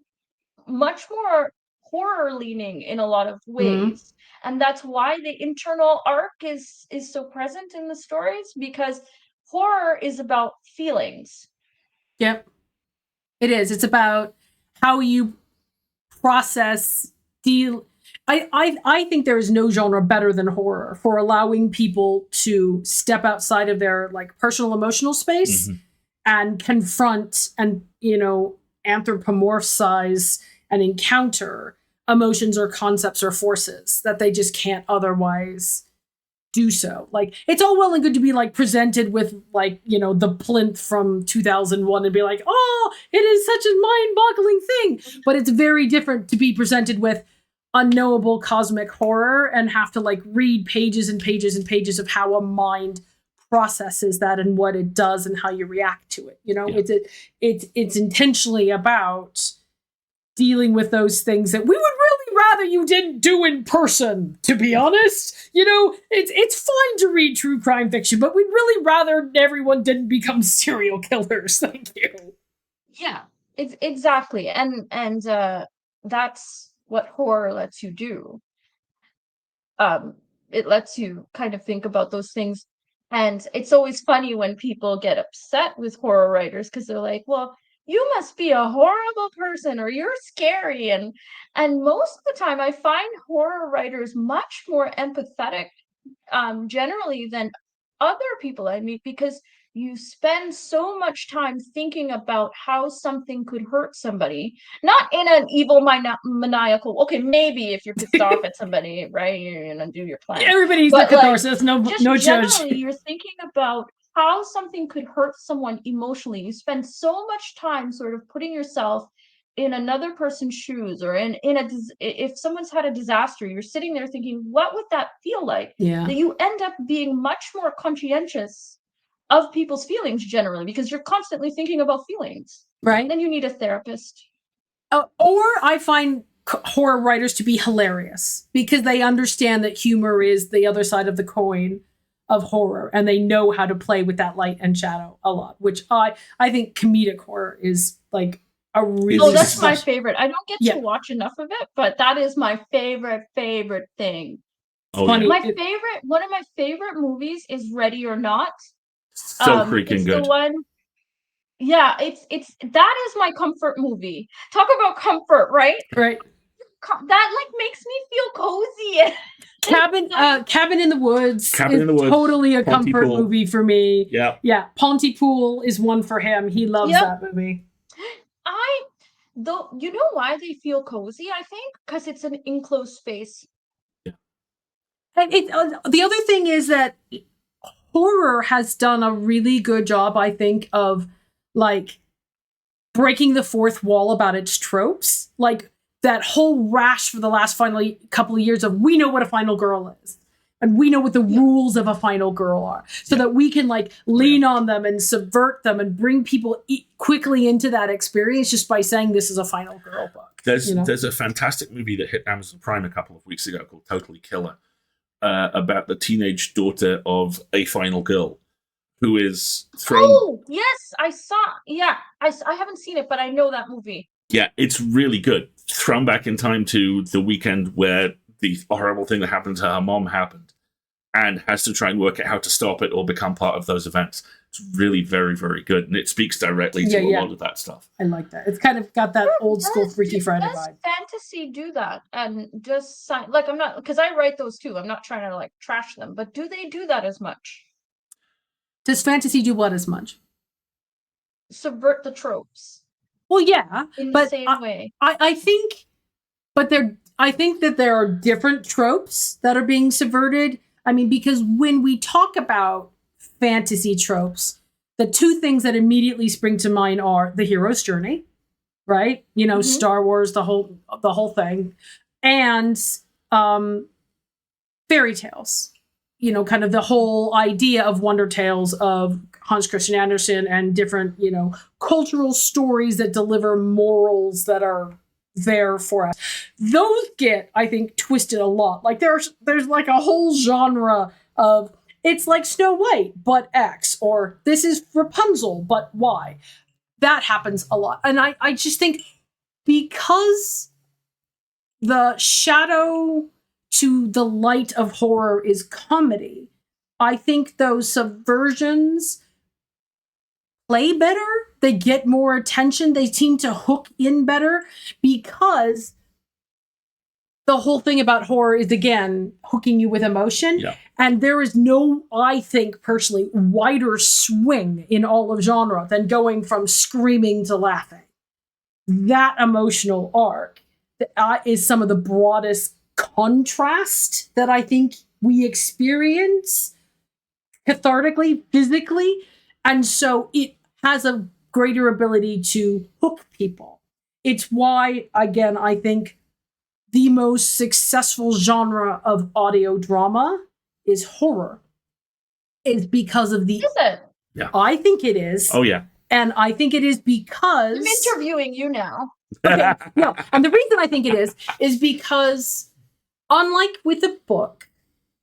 much more horror leaning in a lot of ways. And that's why the internal arc is so present in the stories, because horror is about feelings. Yep. It is. It's about how you process, deal. I think there is no genre better than horror for allowing people to step outside of their like personal emotional space and confront and, anthropomorphize and encounter emotions or concepts or forces that they just can't otherwise do so. Like, it's all well and good to be like presented with like, the plinth from 2001 and be like, oh, it is such a mind-boggling thing. But it's very different to be presented with unknowable cosmic horror and have to like read pages and pages and pages of how a mind processes that and what it does and how you react to it. It's intentionally about dealing with those things that we would really rather you didn't do in person, to be honest. It's fine to read true crime fiction, but we'd really rather everyone didn't become serial killers. Thank you. Yeah, it's exactly. And that's what horror lets you do. It lets you kind of think about those things. And it's always funny when people get upset with horror writers because they're like, well, you must be a horrible person or you're scary. And most of the time I find horror writers much more empathetic generally than other people I meet, because you spend so much time thinking about how something could hurt somebody, not in an evil maniacal, okay, maybe if you're pissed off at somebody, right, you're gonna do your plan. Everybody's the catharsis, no generally, judge. you're thinking about how something could hurt someone emotionally. You spend so much time sort of putting yourself in another person's shoes, or if someone's had a disaster, you're sitting there thinking, what would that feel like? Yeah. That you end up being much more conscientious of people's feelings generally, because you're constantly thinking about feelings. Right. Then you need a therapist. Or I find horror writers to be hilarious because they understand that humor is the other side of the coin of horror, and they know how to play with that light and shadow a lot, which I think comedic horror is like a really that's my favorite. I don't get to watch enough of it, but that is my favorite thing. One of my favorite movies is Ready or Not. So freaking good. The one, it's that is my comfort movie. Talk about comfort, right? Right. That like makes me feel cozy. Cabin in the Woods is totally a comfort movie for me. Yeah. Pontypool is one for him. He loves that movie. You know why they feel cozy? I think because it's an enclosed space. And the other thing is that horror has done a really good job, I think, of like breaking the fourth wall about its tropes. Like that whole rash for the last couple of years of we know what a final girl is. And we know what the rules of a final girl are, so that we can like lean on them and subvert them and bring people quickly into that experience just by saying this is a final girl book. There's a fantastic movie that hit Amazon Prime a couple of weeks ago called Totally Killer, about the teenage daughter of a final girl who is thrown. Oh yes, I saw. Yeah, I haven't seen it, but I know that movie. Yeah, it's really good. Thrown back in time to the weekend where the horrible thing that happened to her mom happened, and has to try and work out how to stop it or become part of those events. It's really very, very good, and it speaks directly to a lot of that stuff. I like that. It's kind of got that old school Freaky Friday does vibe. Fantasy do that? And just like, I'm not, because I write those too. I'm not trying to like trash them, but do they do that as much? Does fantasy do what as much? Subvert the tropes. Well, yeah, in but the same way. I think that there are different tropes that are being subverted. I mean, because when we talk about fantasy tropes, the two things that immediately spring to mind are the hero's journey, right? You know, Star Wars, the whole thing, and fairy tales. You know, kind of the whole idea of Wonder Tales of Hans Christian Andersen and different, you know, cultural stories that deliver morals that are there for us. Those get, I think, twisted a lot. Like there's like a whole genre of it's like Snow White but X, or this is Rapunzel but Y. That happens a lot. And I just think because the shadow to the light of horror is comedy, I think those subversions play better. They get more attention. They seem to hook in better because the whole thing about horror is, again, hooking you with emotion. Yeah. And there is no, I think personally, wider swing in all of genre than going from screaming to laughing. That emotional arc is some of the broadest contrast that I think we experience cathartically, physically. And so it has a greater ability to hook people. It's why, again, I think the most successful genre of audio drama is horror. Is because of the... Is it? Yeah. I think it is. Oh, yeah. And I think it is because... I'm interviewing you now. Okay, no. And the reason I think it is because, unlike with a book,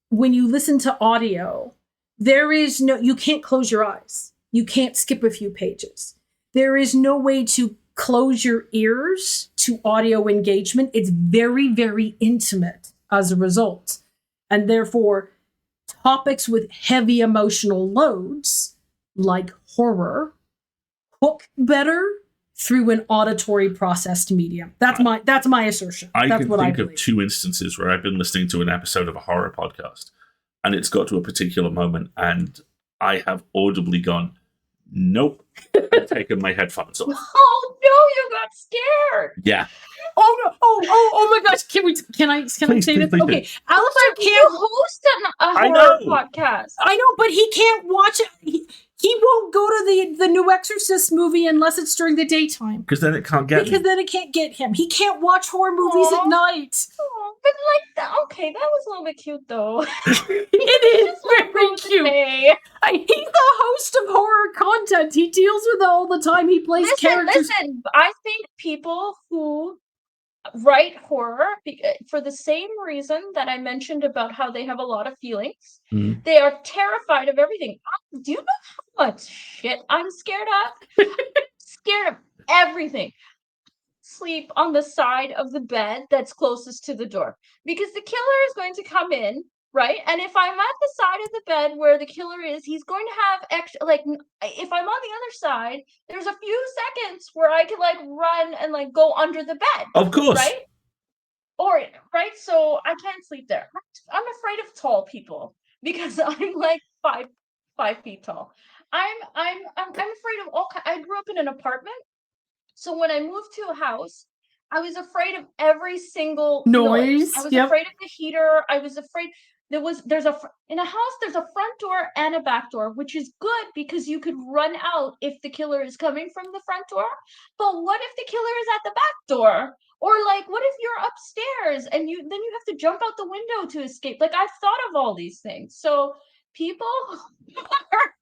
when you listen to audio, you can't close your eyes. You can't skip a few pages. There is no way to close your ears to audio engagement. It's very, very intimate as a result. And therefore, topics with heavy emotional loads, like horror, hook better through an auditory processed medium. That's my assertion. I That's can what think I believe. of two instances where I've been listening to an episode of a horror podcast, and it's got to a particular moment, and I have audibly gone, "Nope," and taken my headphones off. Oh no, you got scared. Yeah. Oh no! Oh my gosh! Can I say Please, this? please Okay, do. Alasdair You can't. host a I horror know. podcast. I know, but he can't watch it. He won't go to the new Exorcist movie unless it's during the daytime. Because then it can't get Because me. then it can't get him. He can't watch horror movies Aw. at night. Oh, but like that. Okay, that was a little bit cute though. It is Just let very go with the cute. day. He's the host of horror content. He deals with it all the time. He plays characters. Listen. I think people who write horror for the same reason that I mentioned about how they have a lot of feelings. Mhm. They are terrified of everything. Do you know how much shit I'm scared of? Scared of everything. Sleep on the side of the bed that's closest to the door because the killer is going to come in, right? And if I'm at the side of the bed where the killer is, he's going to have extra, like, if I'm on the other side, there's a few seconds where I can like run and like go under the bed. Of course. Right? Or right, so I can't sleep there. I'm afraid of tall people because I'm like 5 feet tall. I'm afraid of all I grew up in an apartment. So when I moved to a house, I was afraid of every single noise. I was afraid of the heater. I was afraid in a house there's a front door and a back door, which is good because you could run out if the killer is coming from the front door. But what if the killer is at the back door? Or like, what if you're upstairs and you have to jump out the window to escape? Like, I've thought of all these things. So people who are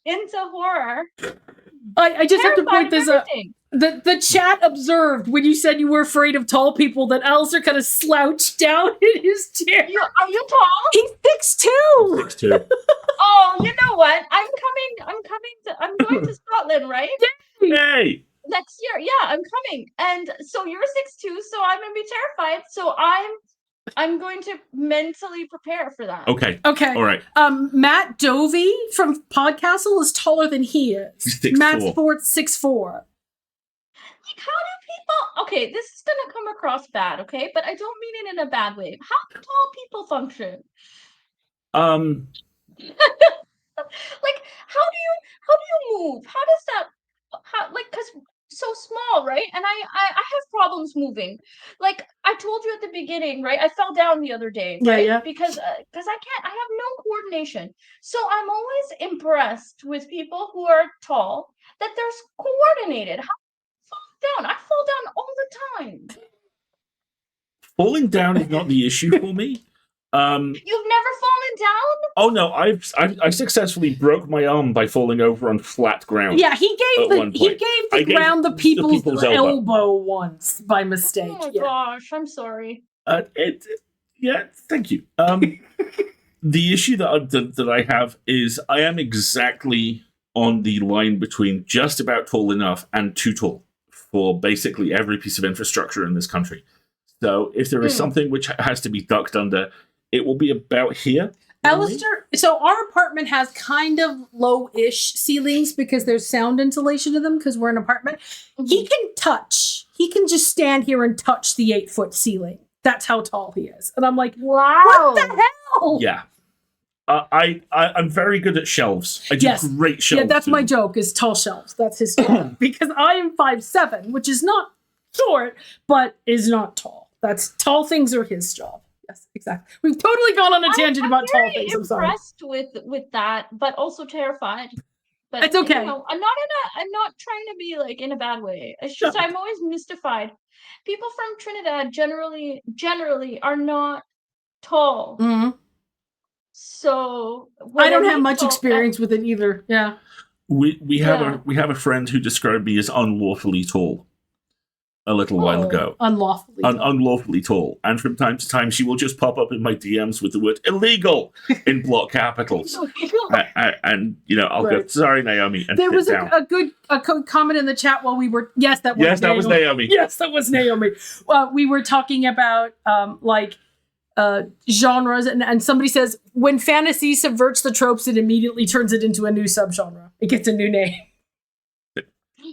into horror, I just have to point this out. everything. The chat observed when you said you were afraid of tall people that Alistair kind of slouched down in his chair. Are you tall? He's 6'2". 6'2". Oh, you know what? I'm going to Scotland, right? Yay! Next year. Yeah, I'm coming. And so you're 6'2", so I'm gonna be terrified. So I'm going to mentally prepare for that. Okay. Okay. All right. Matt Dovey from Podcastle is taller than he is. He's 6'4". Matt's 6'4". Like, how do people? Okay, this is gonna come across bad, okay? But I don't mean it in a bad way. How do tall people function? Like, how do you move? How does that? Because so small, right? And I have problems moving. Like I told you at the beginning, right? I fell down the other day, right? Yeah. Because I have no coordination. So I'm always impressed with people who are tall that they're coordinated. How down. I fall down all the time. Falling down is not the issue for me. You've never fallen down? Oh no, I successfully broke my arm by falling over on flat ground. Yeah, he gave the ground the people's elbow once by mistake. Oh my gosh, I'm sorry. Yeah, thank you. The issue that I have is I am exactly on the line between just about tall enough and too tall for basically every piece of infrastructure in this country. So if there is something which has to be ducked under, it will be about here. Alasdair, so our apartment has kind of low-ish ceilings because there's sound insulation to them because we're an apartment. Mm-hmm. He can just stand here and touch the 8-foot ceiling. That's how tall he is. And I'm like, wow. What the hell? Yeah. I'm very good at shelves. I do great shelves. Yeah, that's my joke, is tall shelves. That's his joke. Because I am 5'7", which is not short, but is not tall. Tall things are his job. Yes, exactly. We've totally gone on a tangent about tall things. I'm sorry. I'm impressed with that, but also terrified. But it's okay. I'm not trying to be like in a bad way. It's just I'm always mystified. People from Trinidad generally are not tall. Mm-hmm. So I don't have much experience with it either. Yeah. We have a friend who described me as unlawfully tall a little while ago. Unlawfully tall. And from time to time, she will just pop up in my DMs with the word illegal in block capitals. and I'll go, sorry, Naomi. And there was a good comment in the chat while we were, that was Naomi. Yes, that was Naomi. We were talking about genres, and somebody says, when fantasy subverts the tropes, it immediately turns it into a new subgenre. It gets a new name.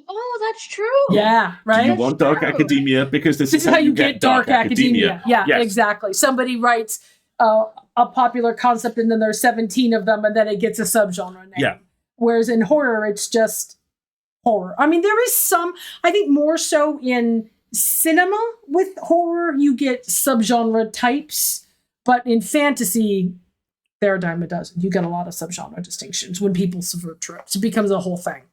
Oh, that's true. Yeah, right. Do you want dark academia? Because this is how you get dark academia. Yeah, yes. Exactly. Somebody writes a popular concept, and then there's 17 of them, and then it gets a subgenre name. Yeah. Whereas in horror, it's just horror. I mean, there is some, I think more so in cinema with horror, you get subgenre types, but in fantasy, they're a dime a dozen. You get a lot of subgenre distinctions when people subvert tropes. It becomes a whole thing.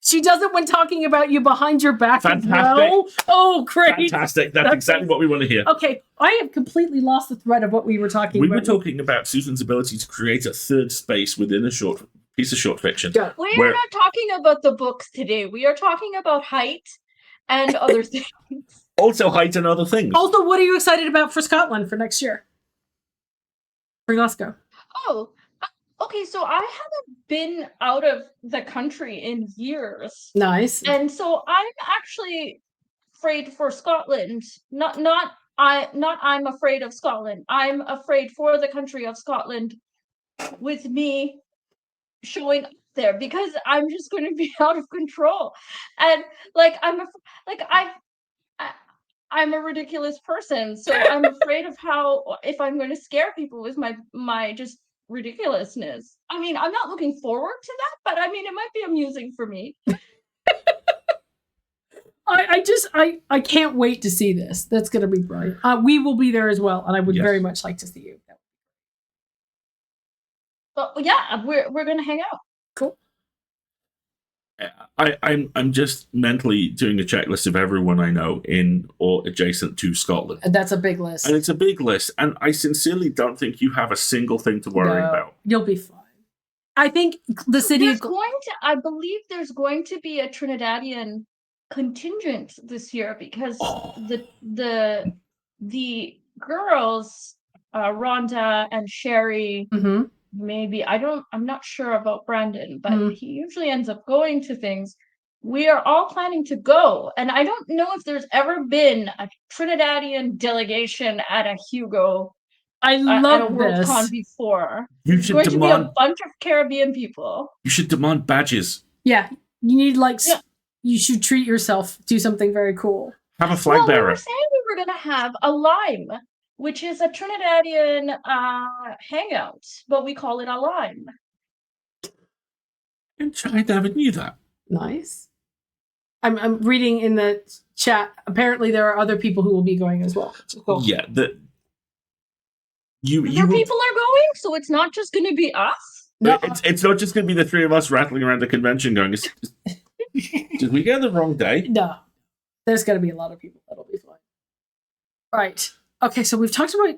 She does it when talking about you behind your back as well. Oh, great. Fantastic. That's exactly what we want to hear. Okay, I have completely lost the thread of what we were talking about. We were talking about Susan's ability to create a third space within a piece of short fiction. Yeah. We're not talking about the books today. We are talking about height and other things. Also height and other things. Also, what are you excited about for Scotland for next year? For Glasgow. Oh, okay, so I haven't been out of the country in years. Nice. And so I'm actually afraid for Scotland. Not I'm afraid of Scotland. I'm afraid for the country of Scotland with me showing up there because I'm just going to be out of control. And I'm a ridiculous person, so I'm afraid of if I'm going to scare people with my just ridiculousness. I mean, I'm not looking forward to that, but I mean, it might be amusing for me. I can't wait to see this. That's going to be brilliant. We will be there as well, and I would very much like to see you. But yeah, we're gonna hang out. Cool. I'm just mentally doing a checklist of everyone I know in or adjacent to Scotland. And that's a big list. And it's a big list. And I sincerely don't think you have a single thing to worry about. You'll be fine. I think the city is I believe there's going to be a Trinidadian contingent this year because the girls, Rhonda and Sherry, maybe I'm not sure about Brandon, but he usually ends up going to things. We are all planning to go, and I don't know if there's ever been a Trinidadian delegation at a Hugo. I love at a Worldcon before. You should There's going to be a bunch of Caribbean people. You should demand badges. Yeah, you need you should treat yourself. Do something very cool. Have a flag bearer. We were saying we were going to have a lime, which is a Trinidadian hangout, but we call it a lime. I never knew that. Nice. I'm reading in the chat. Apparently, there are other people who will be going as well. Cool. Yeah, Other people are going, so it's not just going to be us. No, it's not just going to be the three of us rattling around the convention going. Did we get the wrong day? No, there's going to be a lot of people. That'll be fun. Right. Okay, so we've talked about.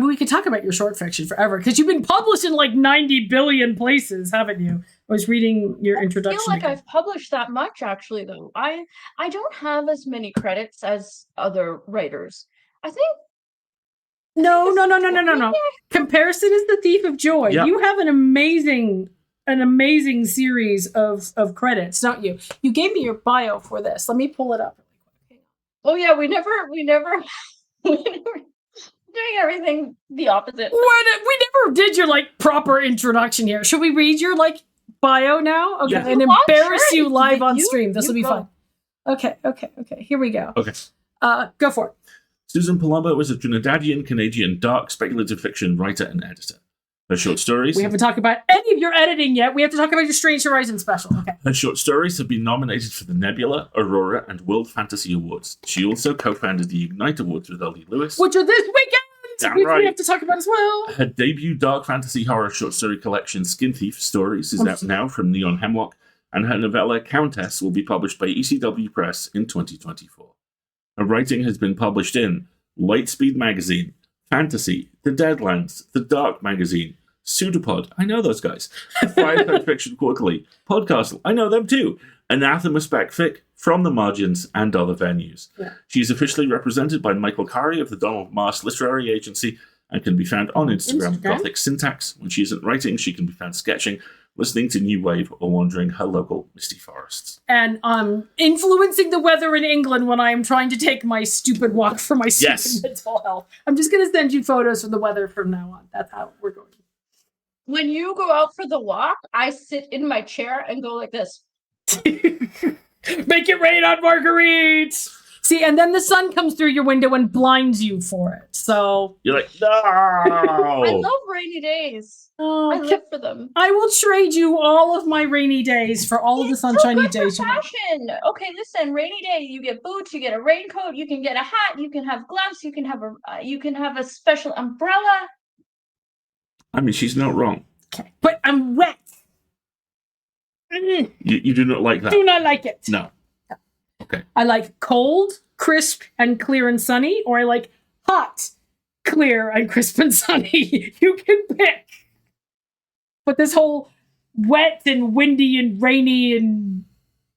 We could talk about your short fiction forever because you've been published in like 90 billion places, haven't you? I was reading your introduction. I feel like I've published that much, actually. Though I don't have as many credits as other writers. I think. No. Comparison is the thief of joy. Yep. You have an amazing series of credits, don't you? You gave me your bio for this. Let me pull it up. Oh yeah, we never doing everything the opposite. We never did your like proper introduction here. Should we read your like bio now? Okay, and embarrass you live on stream. This will be fun. Okay. Here we go. Okay. Go for it. Suzan Palumbo was a Trinidadian-Canadian dark speculative fiction writer and editor. Her short stories... We haven't talked about any of your editing yet. We have to talk about your Strange Horizon special. Okay. Her short stories have been nominated for the Nebula, Aurora, and World Fantasy Awards. She also co-founded the Ignite Awards with L.D. Lewis. Which are this weekend! We have to talk about as well. Her debut dark fantasy horror short story collection, Skin Thief Stories, is out now from Neon Hemlock, and her novella, Countess, will be published by ECW Press in 2024. Her writing has been published in Lightspeed Magazine, Fantasy, The Deadlands, The Dark Magazine, Pseudopod, I know those guys, Fireside Fiction Quarterly, Podcastle, I know them too, Anathema Spec Fic, From the Margins, and other venues. Yeah. She is officially represented by Michael Curry of the Donald Mast Literary Agency and can be found on Instagram. Gothic Syntax. When she isn't writing, she can be found sketching, listening to New Wave, or wandering her local misty forests. And influencing the weather in England when I am trying to take my stupid walk for my stupid mental health. I'm just going to send you photos of the weather from now on. That's how we're going. When you go out for the walk, I sit in my chair and go like this. Make it rain on Marguerite! See, and then the sun comes through your window and blinds you for it. So you're like, no! I love rainy days. I live for them. I will trade you all of my rainy days for all of the sunshiny days. Fashion. Okay, listen. Rainy day, you get boots, you get a raincoat, you can get a hat, you can have gloves, you can have a special umbrella. I mean, she's not wrong. Okay, but I'm wet. You do not like that. Do not like it. No. Okay. I like cold, crisp, and clear and sunny, or I like hot, clear, and crisp and sunny. You can pick. But this whole wet and windy and rainy and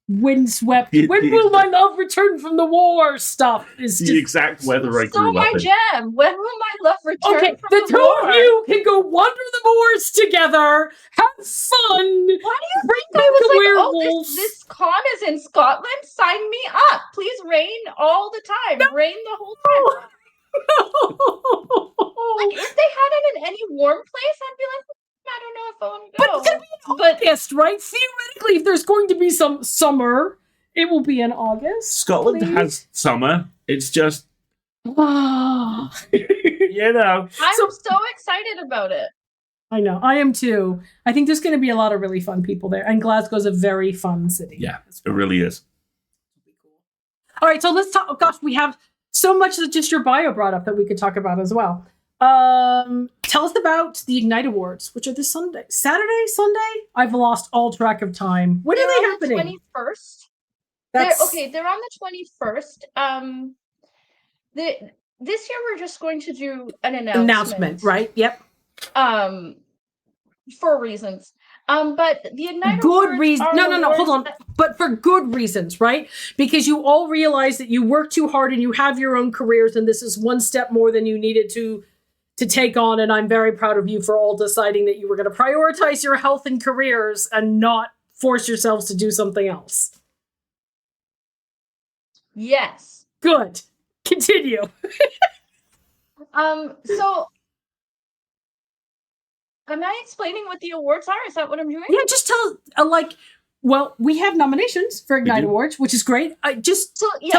windswept, when will my love return from the war stuff is the exact weather I grew up in. So my jam. When will my love return from the war? Okay, the two of you can go wander the moors together, have fun. Why do you think I was like, this con is in Scotland? Sign me up. Please rain all the time. No. Rain the whole time. No. Like, if they had it in any warm place, I'd be like, I don't know if I want to go. But it's going to be in August, right? Theoretically, if there's going to be some summer, it will be in August. Scotland has summer. It's just... you know. I'm so excited about it. I know. I am too. I think there's going to be a lot of really fun people there. And Glasgow's a very fun city. Yeah, it really is. All right, so let's talk. Oh gosh, we have so much that just your bio brought up that we could talk about as well. Tell us about the Ignite Awards, which are this Sunday, Saturday, Sunday. I've lost all track of time. When are they happening? 21st. That's They're on the 21st. This year we're just going to do an announcement, right? Yep. For reasons. But the Ignite Good Awards reason. are No, hold on. awards But for good reasons, right? Because you all realize that you work too hard and you have your own careers, and this is one step more than you needed to take on. And I'm very proud of you for all deciding that you were going to prioritize your health and careers and not force yourselves to do something else. Yes. Good. Continue. So am I explaining what the awards are? Is that what I'm doing? Yeah, just tell, well, we have nominations for Ignite Awards, which is great. Tell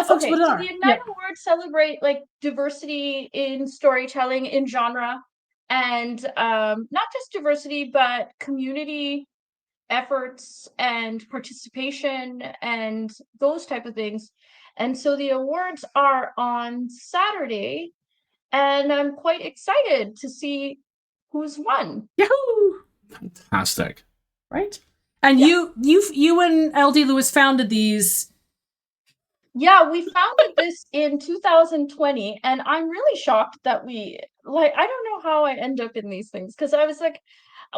folks what it are. The Ignite Awards celebrate like diversity in storytelling, in genre, and not just diversity, but community efforts and participation and those type of things. And so the awards are on Saturday, and I'm quite excited to see who's won. Yahoo! Fantastic. Right? And you and LD Lewis founded these. Yeah, we founded this in 2020, and I'm really shocked that I don't know how I end up in these things, because I was like,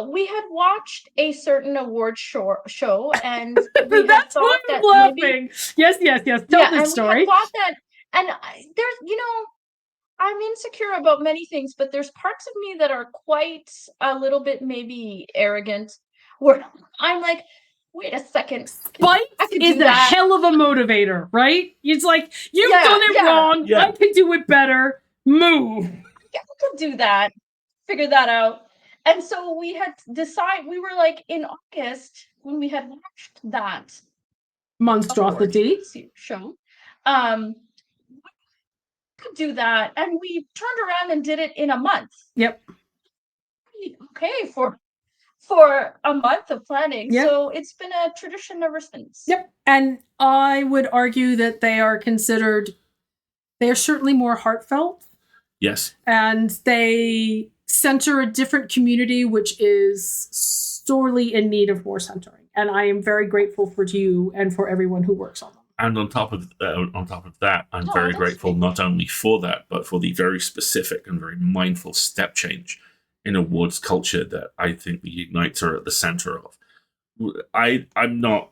we had watched a certain award show, and we That's why I'm laughing. Yes. Tell the story. We had thought that, and there's, I'm insecure about many things, but there's parts of me that are quite a little bit maybe arrogant, where I'm like, wait a second. Spite is a hell of a motivator, right? It's like, you've done it wrong. Yeah. I can do it better. Move. Yeah, I can do that. Figure that out. And so we had decided, we were like in August when we had watched that monstrosity show. Could do that, and we turned around and did it in a month. Yep. Okay, for a month of planning. Yep. So it's been a tradition ever since. Yep. And I would argue that they are certainly more heartfelt. Yes. And they center a different community, which is sorely in need of more centering. And I am very grateful for you and for everyone who works on them. And on top of that, I'm very grateful not only for that, but for the very specific and very mindful step change in awards culture that I think the Ignites are at the center of. I'm not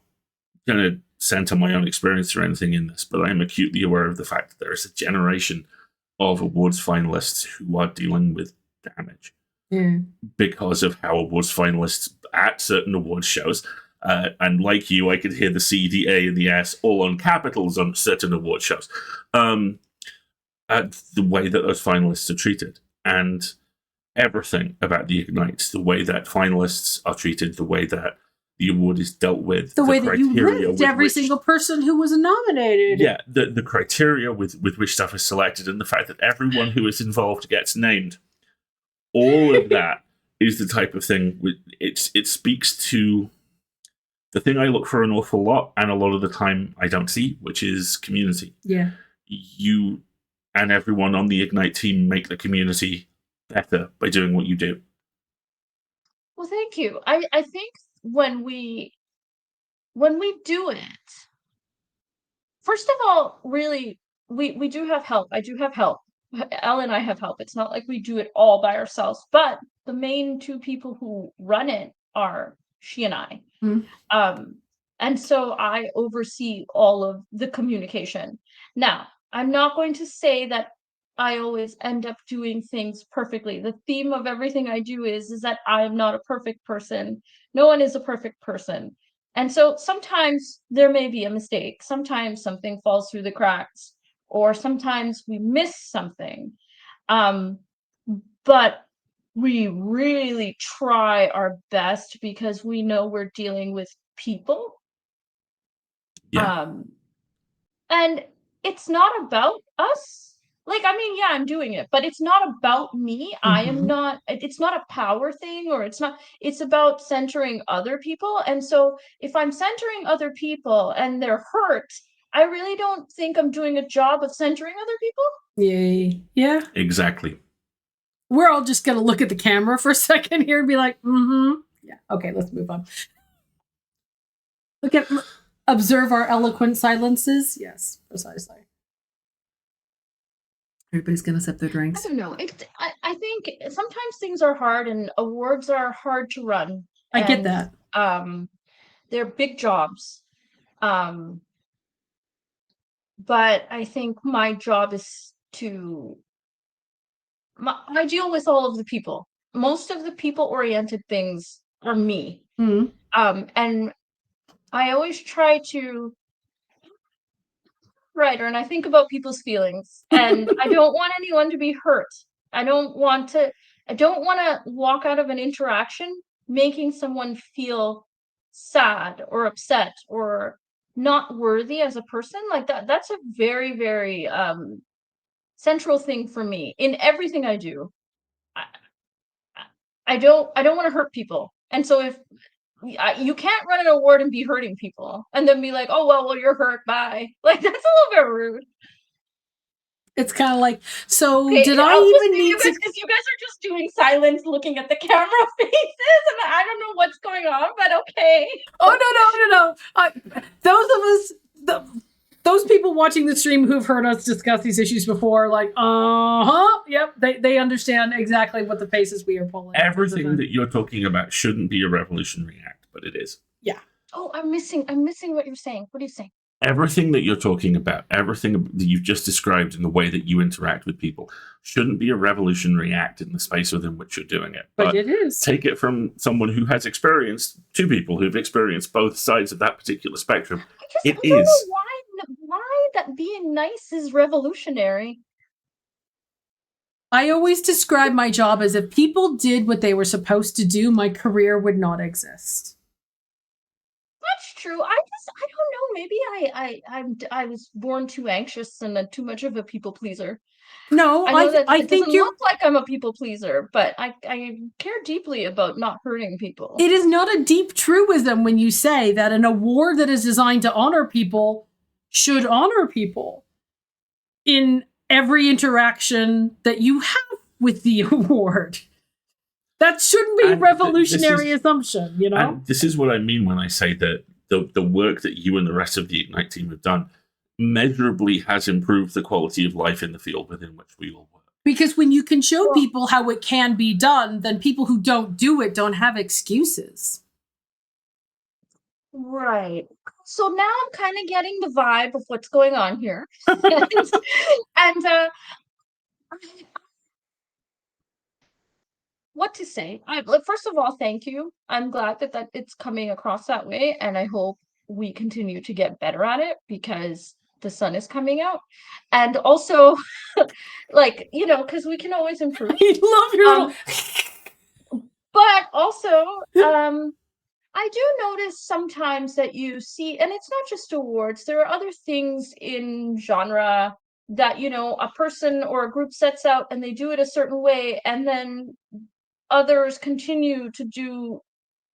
going to center my own experience or anything in this, but I am acutely aware of the fact that there is a generation of awards finalists who are dealing with damage because of how awards finalists at certain awards shows. And like you, I could hear the C, the A, and the S all on capitals on certain award shows. The way that those finalists are treated, and everything about the Ignites, the way that finalists are treated, the way that the award is dealt with, the way that you list every single person who was nominated. Yeah, the criteria with which stuff is selected, and the fact that everyone who is involved gets named. All of that is the type of thing. It speaks to the thing I look for an awful lot, and a lot of the time I don't see, which is community. Yeah. You and everyone on the Ignite team make the community better by doing what you do. Well, thank you. I think when we do it, first of all, really, we do have help. I do have help. Elle and I have help. It's not like we do it all by ourselves, but the main two people who run it are she and I. And so I oversee all of the communication. Now, I'm not going to say that I always end up doing things perfectly. The theme of everything I do is that I am not a perfect person. No one is a perfect person. And so sometimes there may be a mistake. Sometimes something falls through the cracks, or sometimes we miss something. But we really try our best because we know we're dealing with people. Yeah. And it's not about us. Like, I mean, yeah, I'm doing it, but it's not about me. Mm-hmm. I am not, it's not a power thing, or it's about centering other people. And so if I'm centering other people and they're hurt, I really don't think I'm doing a job of centering other people. Yay. Yeah. Exactly. We're all just going to look at the camera for a second here and be like, mm-hmm. Yeah. Okay, let's move on. Observe our eloquent silences. Yes, precisely. Everybody's going to sip their I drinks. don't know. I think sometimes things are hard and awards are hard to run. I get that. They're big jobs. But I think my job is I deal with all of the people. Most of the people-oriented things are me. Mm-hmm. And I always try to and I think about people's feelings, and I don't want anyone to be hurt. I don't want to walk out of an interaction making someone feel sad or upset or not worthy as a person. Like that's a very, very central thing for me in everything I do. I don't want to hurt people. And so if you can't run an award and be hurting people and then be like, oh, well, you're hurt. Bye. Like, that's a little bit rude. It's kind of like, so okay, did I even need to? Because you guys are just doing silence, looking at the camera faces, and I don't know what's going on, but okay. Oh, no. Those of us, those people watching the stream who've heard us discuss these issues before, like, yep, they understand exactly what the faces we are pulling. Everything that you're talking about shouldn't be a revolutionary act, but it is. Yeah. Oh, I'm missing what you're saying. What are you saying? Everything that you're talking about, everything that you've just described in the way that you interact with people shouldn't be a revolutionary act in the space within which you're doing it. But it is. Take it from someone who has experienced, two people who've experienced both sides of that particular spectrum. I don't know why that being nice is revolutionary. I always describe my job as if people did what they were supposed to do, my career would not exist. That's true. I don't know. Maybe I was born too anxious and too much of a people pleaser. No, I think you look like I'm a people pleaser, but I care deeply about not hurting people. It is not a deep truism when you say that an award that is designed to honor people should honor people in every interaction that you have with the award. That shouldn't be a revolutionary assumption, you know? And this is what I mean when I say that the work that you and the rest of the Ignite team have done measurably has improved the quality of life in the field within which we all work. Because when you can show people how it can be done, then people who don't do it don't have excuses. Right. So now I'm kind of getting the vibe of what's going on here. and what to say? First of all, thank you. I'm glad that it's coming across that way, and I hope we continue to get better at it because the sun is coming out. And also, like, you know, because we can always improve. I love your little... But also, I do notice sometimes that you see, and it's not just awards, there are other things in genre that, you know, a person or a group sets out and they do it a certain way, and then others continue to do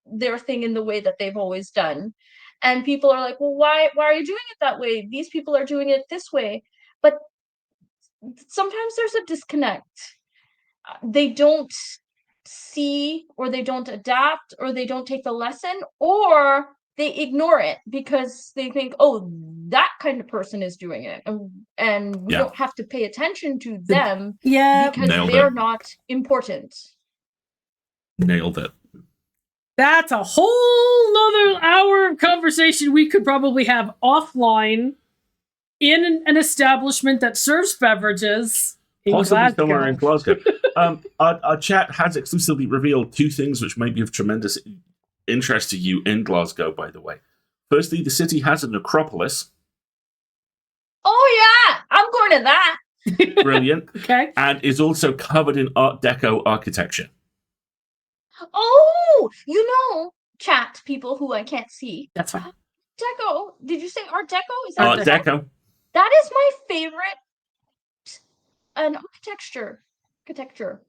their thing in the way that they've always done. And people are like, well, why are you doing it that way? These people are doing it this way. But sometimes there's a disconnect. They don't see, or they don't adapt, or they don't take the lesson, or they ignore it because they think, oh, that kind of person is doing it, and we don't have to pay attention to them because they're not important. Nailed it. That's a whole nother hour of conversation we could probably have offline in an establishment that serves beverages. Possibly somewhere in Glasgow. Our chat has exclusively revealed two things which may be of tremendous interest to you in Glasgow, by the way. Firstly, the city has a necropolis. Oh, yeah! I'm going to that! Brilliant. Okay. And is also covered in Art Deco architecture. Oh! You know, chat people who I can't see. That's fine. Deco. Did you say Art Deco? Is that Art Deco. That is my favorite architecture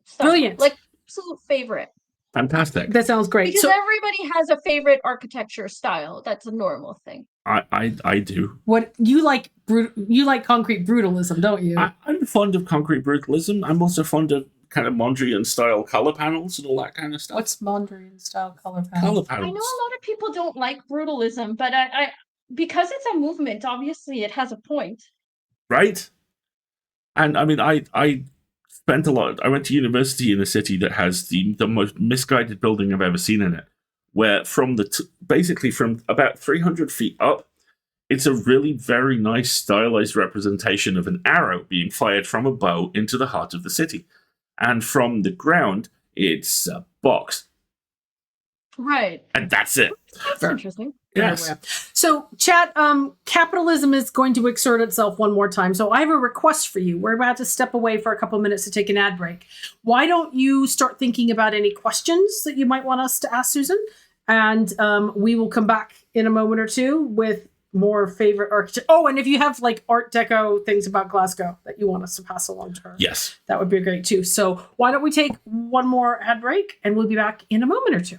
stuff. Brilliant. Like, absolute favorite. Fantastic. That sounds great. Because So everybody has a favorite architecture style. That's a normal thing. I do. what you like you like concrete brutalism, don't you? I'm fond of concrete brutalism. I'm also fond of kind of Mondrian style color panels and all that kind of stuff. What's Mondrian style color color panels? panels? I know a lot of people don't like brutalism, but I because it's a movement, obviously it has a point. Right? And I mean, I spent a lot. I went to university in a city that has the most misguided building I've ever seen in it, where from basically from about 300 feet up, it's a really very nice stylized representation of an arrow being fired from a bow into the heart of the city, and from the ground, it's a box, Right. and that's it. That's Fair. interesting. Yes. So, chat, capitalism is going to exert itself one more time. So I have a request for you. We're about to step away for a couple minutes to take an ad break. Why don't you start thinking about any questions that you might want us to ask Susan? And we will come back in a moment or two with more favorite architecture. Oh, and if you have like Art Deco things about Glasgow that you want us to pass along to her, Yes. that would be great too. So why don't we take one more ad break and we'll be back in a moment or two.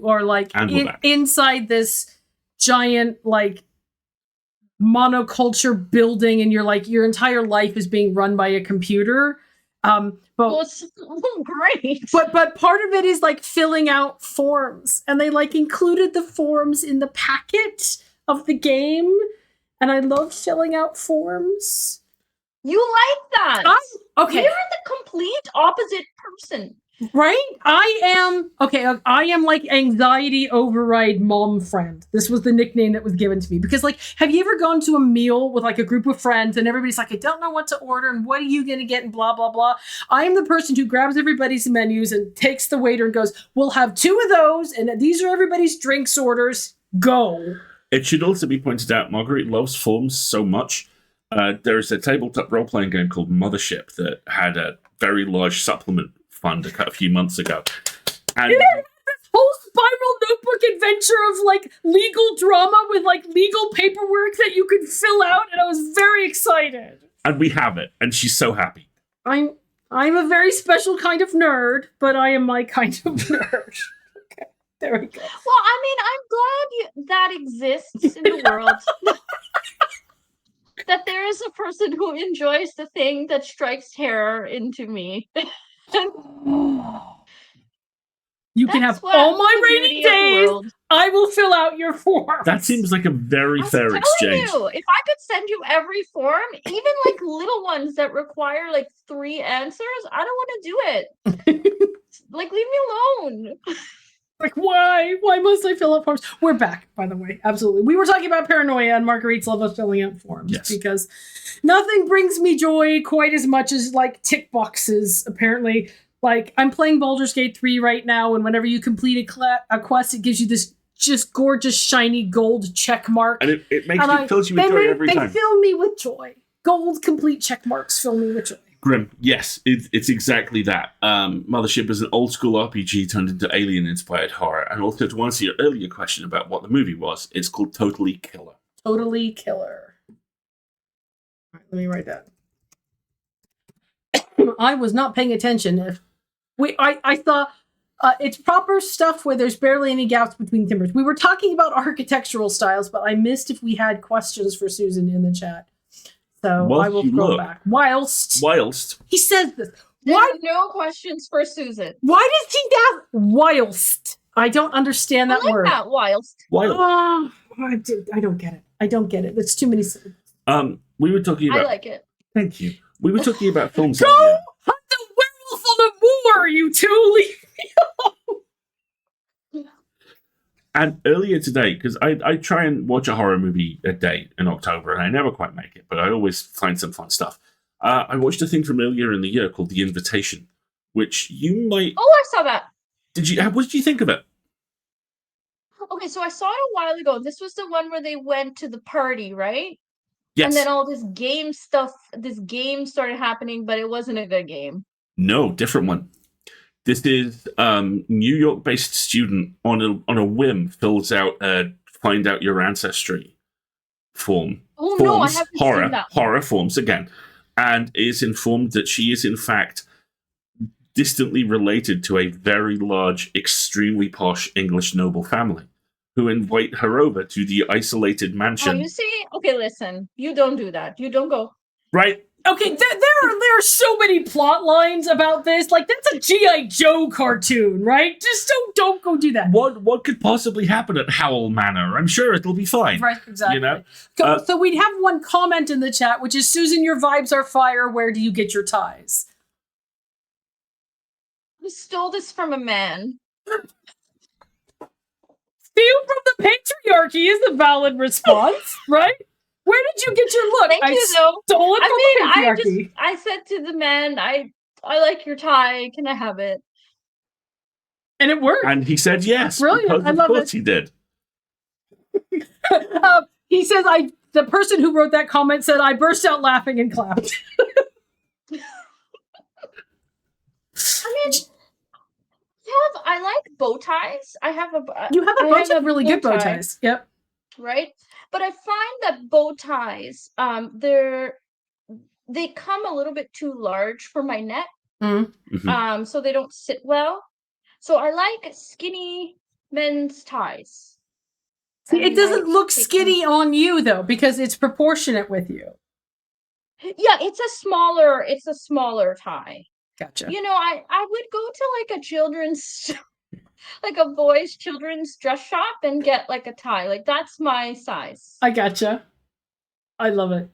are like And we're back. inside this giant like monoculture building, and you're like your entire life is being run by a computer. Well, it's great. But part of it is like filling out forms, and they like included the forms in the packet of the game, and I love filling out forms. You like that? Okay, You're the complete opposite person. right? I am like anxiety override mom friend. This was the nickname that was given to me because, like, have you ever gone to a meal with like a group of friends and everybody's like, I don't know what to order and what are you going to get and blah, blah, blah. I am the person who grabs everybody's menus and takes the waiter and goes, we'll have 2 of those and these are everybody's drinks orders. Go. It should also be pointed out, Marguerite loves forms so much. There's a tabletop role-playing game called Mothership that had a very large supplement fund a few months ago. And this whole spiral notebook adventure of like legal drama with like legal paperwork that you could fill out, and I was very excited. And we have it, and she's so happy. I'm a very special kind of nerd, but I am my kind of nerd. Okay, there we go. Well, I mean, I'm glad that exists in the world. That there is a person who enjoys the thing that strikes terror into me. You can have all my rainy days. I will fill out your form. That seems like a very fair exchange. You, if I could send you every form, even like little ones that require like 3 answers, I don't want to do it. Like, leave me alone. Like, why? Why must I fill out forms? We're back, by the way. Absolutely. We were talking about paranoia and Marguerite's love of filling out forms. Yes. Because nothing brings me joy quite as much as, like, tick boxes, apparently. Like, I'm playing Baldur's Gate 3 right now, and whenever you complete a quest, it gives you this just gorgeous, shiny gold check mark. And it fills you with joy every time. They fill me with joy. Gold complete check marks fill me with joy. Grim, yes, it's exactly that. Mothership is an old school RPG turned into alien-inspired horror. And also, to answer your earlier question about what the movie was, it's called Totally Killer. Totally Killer. All right, let me write that. I was not paying attention. I thought it's proper stuff where there's barely any gaps between timbers. We were talking about architectural styles, but I missed if we had questions for Susan in the chat. So I will scroll back. Whilst he says this. There are no questions for Susan. Why does he ask whilst? I don't understand that word. That whilst. I don't get it. I don't get it. There's too many syllables. We were talking about. I like it. Thank you. We were talking about films. Go hunt the werewolf on the moor, you two. Leave me alone. And earlier today, because I try and watch a horror movie a day in October, and I never quite make it, but I always find some fun stuff. I watched a thing from earlier in the year called The Invitation, which you might. Oh, I saw that. What did you think of it? Okay, so I saw it a while ago. This was the one where they went to the party, right? Yes. And then all this game started happening, but it wasn't a good game. No, different one. This is New York-based student on a whim fills out a find out your ancestry form. Oh no, I haven't seen that. Horror forms again, and is informed that she is in fact distantly related to a very large, extremely posh English noble family, who invite her over to the isolated mansion. Oh, you see? Okay, listen. You don't do that. You don't go. Right. Okay, there are so many plot lines about this. Like, that's a G.I. Joe cartoon, right? Just don't go do that. What could possibly happen at Howell Manor? I'm sure it'll be fine. Right, exactly. You know? So we'd have one comment in the chat, which is, Susan, your vibes are fire. Where do you get your ties? You stole this from a man. Steal from the patriarchy is a valid response, right? Where did you get your look? Thank you, though. Stole it from the patriarchy. I said to the man, I like your tie. Can I have it? And it worked. And he said yes. Brilliant. I love it. Of course he did. He says, the person who wrote that comment said, I burst out laughing and clapped. I mean, I like bow ties. You have a bunch of really good bow ties. Yep. Right? But I find that bow ties, they come a little bit too large for my neck. Mm-hmm. So they don't sit well. So I like skinny men's ties. See, it And I doesn't look take skinny on you though, because it's proportionate with you. Yeah, it's a smaller tie. Gotcha. You know, I would go to like a children's like a boys children's dress shop and get like a tie. Like that's my size. I gotcha. I love it.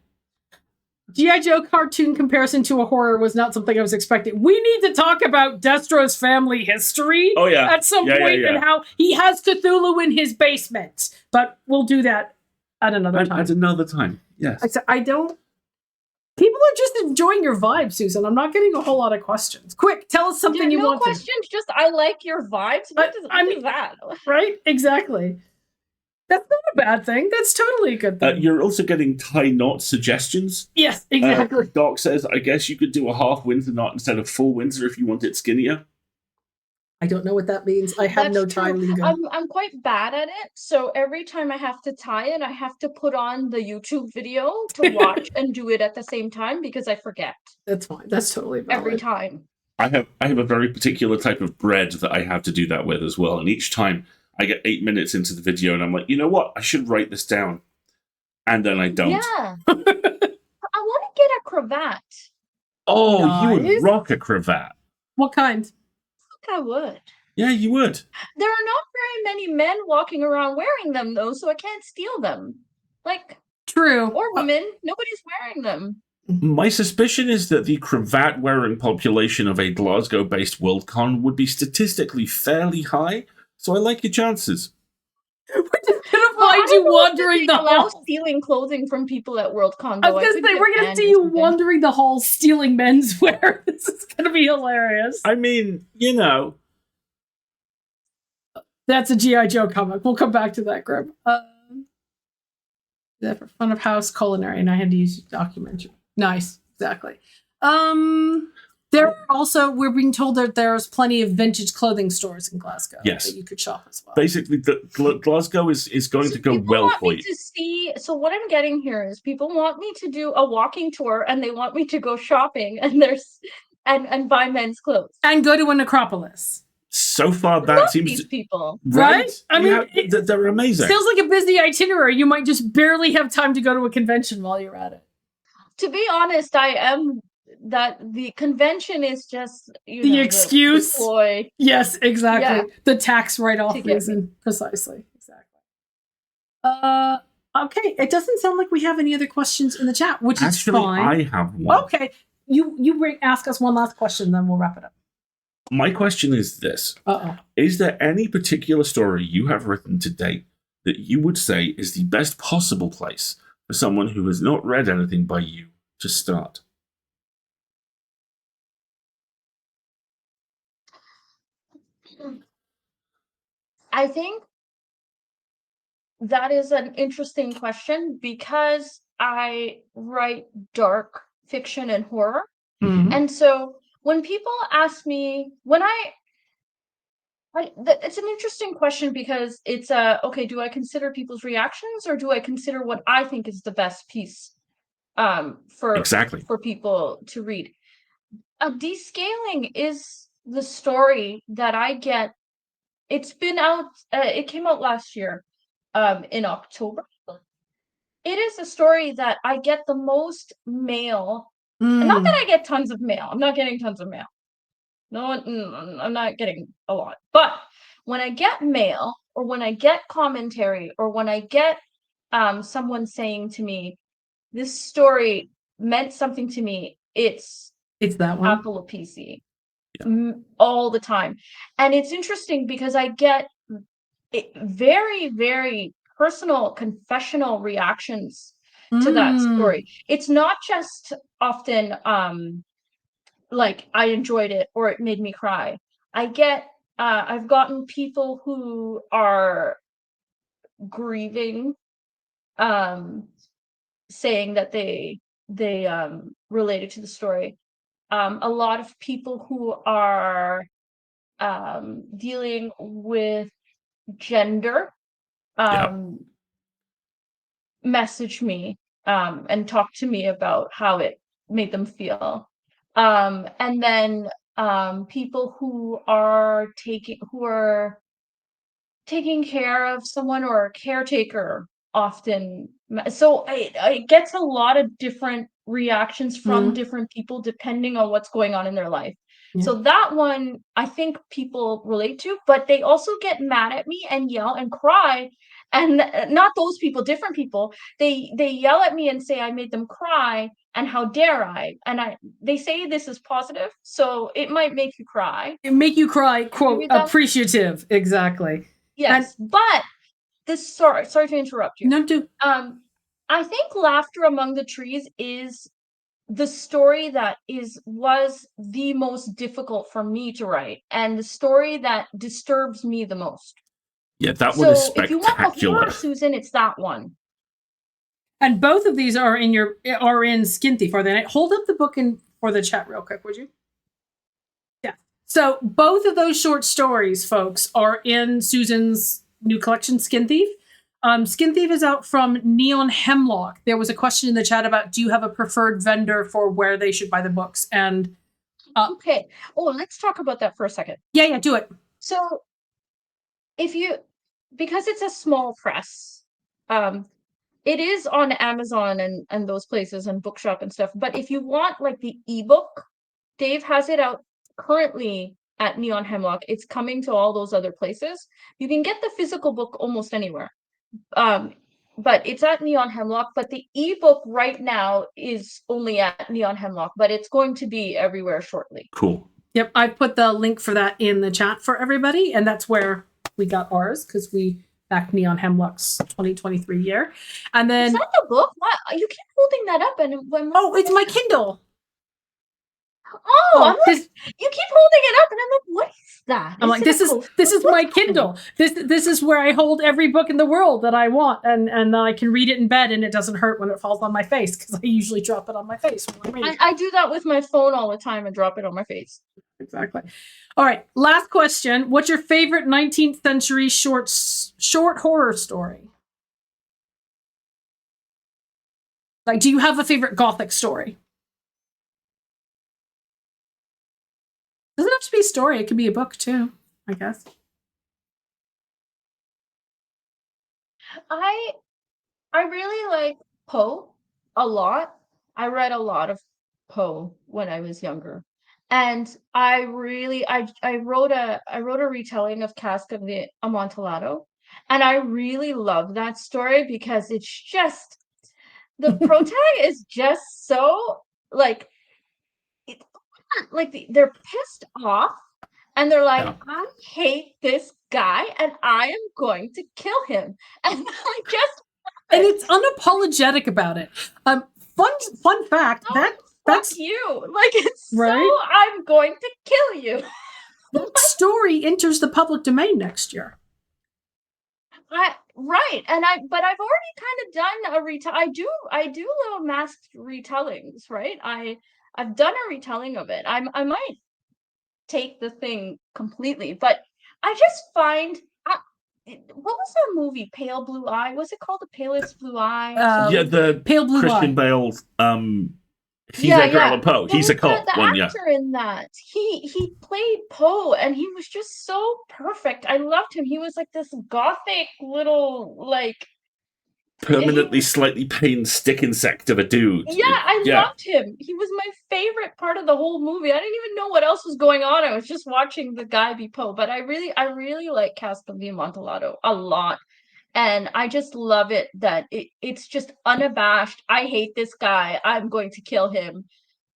G.I. Joe cartoon comparison to a horror was not something I was expecting. We need to talk about Destro's family history at some point and how he has Cthulhu in his basement. But we'll do that at another time. At another time, yes. I don't... People are just enjoying your vibe, Susan. I'm not getting a whole lot of questions. Quick, tell us something you want questions, just I like your vibes. What is that? Right? Exactly. That's not a bad thing. That's totally a good thing. You're also getting tie knot suggestions. Yes, exactly. Doc says, I guess you could do a half Windsor knot instead of full Windsor if you want it skinnier. I don't know what that means. I have no tie lingo. I'm quite bad at it, so every time I have to tie it, I have to put on the YouTube video to watch and do it at the same time because I forget. That's fine. That's totally valid. Every time. I have a very particular type of bread that I have to do that with as well, and each time I get 8 minutes into the video and I'm like, you know what? I should write this down. And then I don't. Yeah. I want to get a cravat. Oh, nice. You would rock a cravat. What kind? I think I would. Yeah, you would. There are not very many men walking around wearing them, though, so I can't steal them. Like, true. Or women. Nobody's wearing them. My suspicion is that the cravat-wearing population of a Glasgow-based Worldcon would be statistically fairly high, so I like your chances. We're just gonna find you wandering the halls. Stealing clothing from people at Worldcon. I was gonna say, we're gonna see you wandering the halls stealing menswear. This is gonna be hilarious. I mean, you know. That's a G.I. Joe comic. We'll come back to that, Grib. That for front of house culinary, and I had to use documentary. Nice, exactly. There are also, we're being told that there's plenty of vintage clothing stores in Glasgow that you could shop as well. Basically, Glasgow is going to go well for you. So what I'm getting here is people want me to do a walking tour, and they want me to go shopping, and buy men's clothes and go to a necropolis. So far, that seems these people, right? I mean, they're amazing. Sounds like a busy itinerary. You might just barely have time to go to a convention while you're at it. To be honest, I am. That the convention is just the excuse. The ploy. Yes, exactly. Yeah. The tax write-off reason, precisely, exactly. Okay. It doesn't sound like we have any other questions in the chat, which is fine. I have one. Okay, you ask us one last question, then we'll wrap it up. My question is this: Is there any particular story you have written to date that you would say is the best possible place for someone who has not read anything by you to start? I think that is an interesting question because I write dark fiction and horror. Mm-hmm. And so when people ask me, it's an interesting question because it's okay, do I consider people's reactions or do I consider what I think is the best piece for people to read? Descaling is the story that I get. It's been out, it came out last year in October. It is a story that I get the most mail. And not that I get tons of mail. I'm not getting tons of mail. No, I'm not getting a lot. But when I get mail or when I get commentary or when I get someone saying to me, this story meant something to me, it's that one. Apple of PC. All the time. And it's interesting because I get very, very personal confessional reactions to that story. It's not just often like I enjoyed it or it made me cry. I've gotten people who are grieving, saying that they related to the story. A lot of people who are dealing with gender message me and talk to me about how it made them feel. And then people who are taking care of someone or a caretaker often. So it gets a lot of different reactions from different people depending on what's going on in their life. Yeah. So that one I think people relate to, but they also get mad at me and yell and cry. And not those people, different people. They yell at me and say I made them cry, and how dare I? And they say this is positive, so it might make you cry. It make you cry, quote, read that? appreciative. Exactly. Yes, but this sorry to interrupt you. No, do. I think Laughter Among the Trees is the story that was the most difficult for me to write, and the story that disturbs me the most. Yeah, that one is So if you want a spectacular. horror, Susan, it's that one. And both of these are in Skin Thief, are they not? Hold up the book for the chat real quick, would you? Yeah. So both of those short stories, folks, are in Susan's new collection, Skin Thief. Skin Thief is out from Neon Hemlock. There was a question in the chat about, do you have a preferred vendor for where they should buy the books? And okay. Oh, let's talk about that for a second. Yeah, do it. So because it's a small press, it is on Amazon and those places and Bookshop and stuff. But if you want like the ebook, Dave has it out currently at Neon Hemlock. It's coming to all those other places. You can get the physical book almost anywhere. But it's at Neon Hemlock. But the ebook right now is only at Neon Hemlock, but it's going to be everywhere shortly. Cool. Yep, I put the link for that in the chat for everybody, and that's where we got ours because we backed Neon Hemlock's 2023 year. And then is that the book? What? You keep holding that up, and it's my Kindle. Oh, you keep holding it up, and I'm like, what is that? I'm like, this is my Kindle. This is where I hold every book in the world that I want, and I can read it in bed, and it doesn't hurt when it falls on my face because I usually drop it on my face when I read. I do that with my phone all the time and drop it on my face. Exactly. All right, last question. What's your favorite 19th century short horror story? Like, do you have a favorite Gothic story? Doesn't have to be a story. It could be a book too, I guess. I really like Poe a lot. I read a lot of Poe when I was younger. And I wrote a retelling of Cask of the Amontillado, and I really love that story because it's just the protagonist is just so like they're pissed off and they're like, I hate this guy and I am going to kill him, and it's unapologetic about it. Fun fact that's you, like, it's right? So I'm going to kill you. That story enters the public domain next year. Right, and but I've already kind of done a I do little masked retellings, right? I've done a retelling of it. I might take the thing completely, but I just find what was that movie, Pale Blue Eye? Was it called The Palest Blue Eye? Yeah, the Pale Blue Christian Eye. Bale. He's Edgar Allan Poe. He's a cult one. Yeah, actor in that he played Poe, and he was just so perfect. I loved him. He was like this gothic little like permanently slightly pain stick insect of a dude. Yeah, I loved him. He was my favorite part of the whole movie. I didn't even know what else was going on. I was just watching the guy be Poe. But I really like Cask of the Amontillado a lot. And I just love it that it's just unabashed. I hate this guy. I'm going to kill him.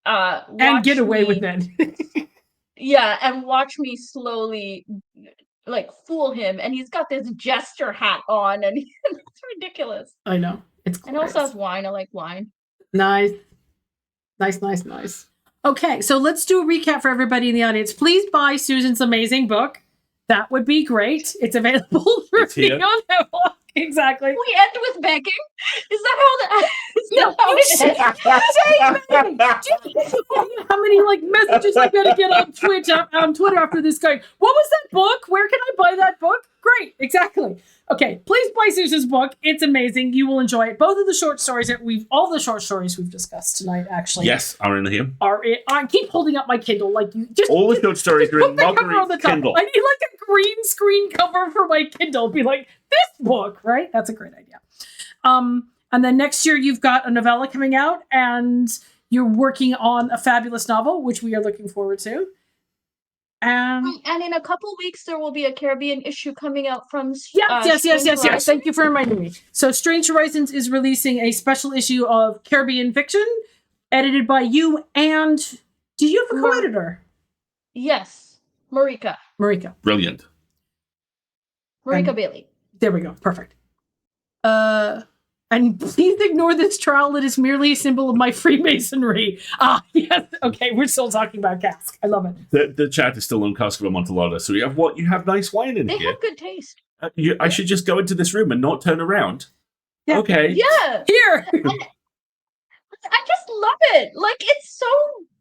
And get away with it. Yeah, and watch me slowly like fool him. And he's got this jester hat on, and it's ridiculous. I know. It's glorious. And also has wine. I like wine. Nice. Okay, so let's do a recap for everybody in the audience. Please buy Susan's amazing book. That would be great. It's available for Neon Hemlock. Exactly. We end with begging. Is that how No, you say anything. Do you know how many like messages I'm gonna get on Twitter after this going, what was that book? Where can I buy that book? Great, exactly. Okay, please buy Susan's book. It's amazing. You will enjoy it. Both of the short stories all the short stories we've discussed tonight, actually. Yes, are in here. I keep holding up my Kindle like you just All the short stories are in put the cover on the Marguerite's top. Kindle. I need like a green screen cover for my Kindle. Be like, this book, right? That's a great idea. And then next year you've got a novella coming out, and you're working on a fabulous novel, which we are looking forward to. And in a couple weeks, there will be a Caribbean issue coming out from Yes. Strange Horizons. Thank you for reminding me. So Strange Horizons is releasing a special issue of Caribbean fiction, edited by you, and do you have a co-editor? Yes, Marika Brilliant. Bailey. There we go. Perfect. And please ignore this trowel. It is merely a symbol of my Freemasonry. Ah, yes. Okay, we're still talking about cask. I love it. The chat is still on Cask of Amontillado. So you have nice wine in They here. have good taste. I should just go into this room and not turn around. Yeah. Okay. Yeah. Here. I just love it. Like, it's so,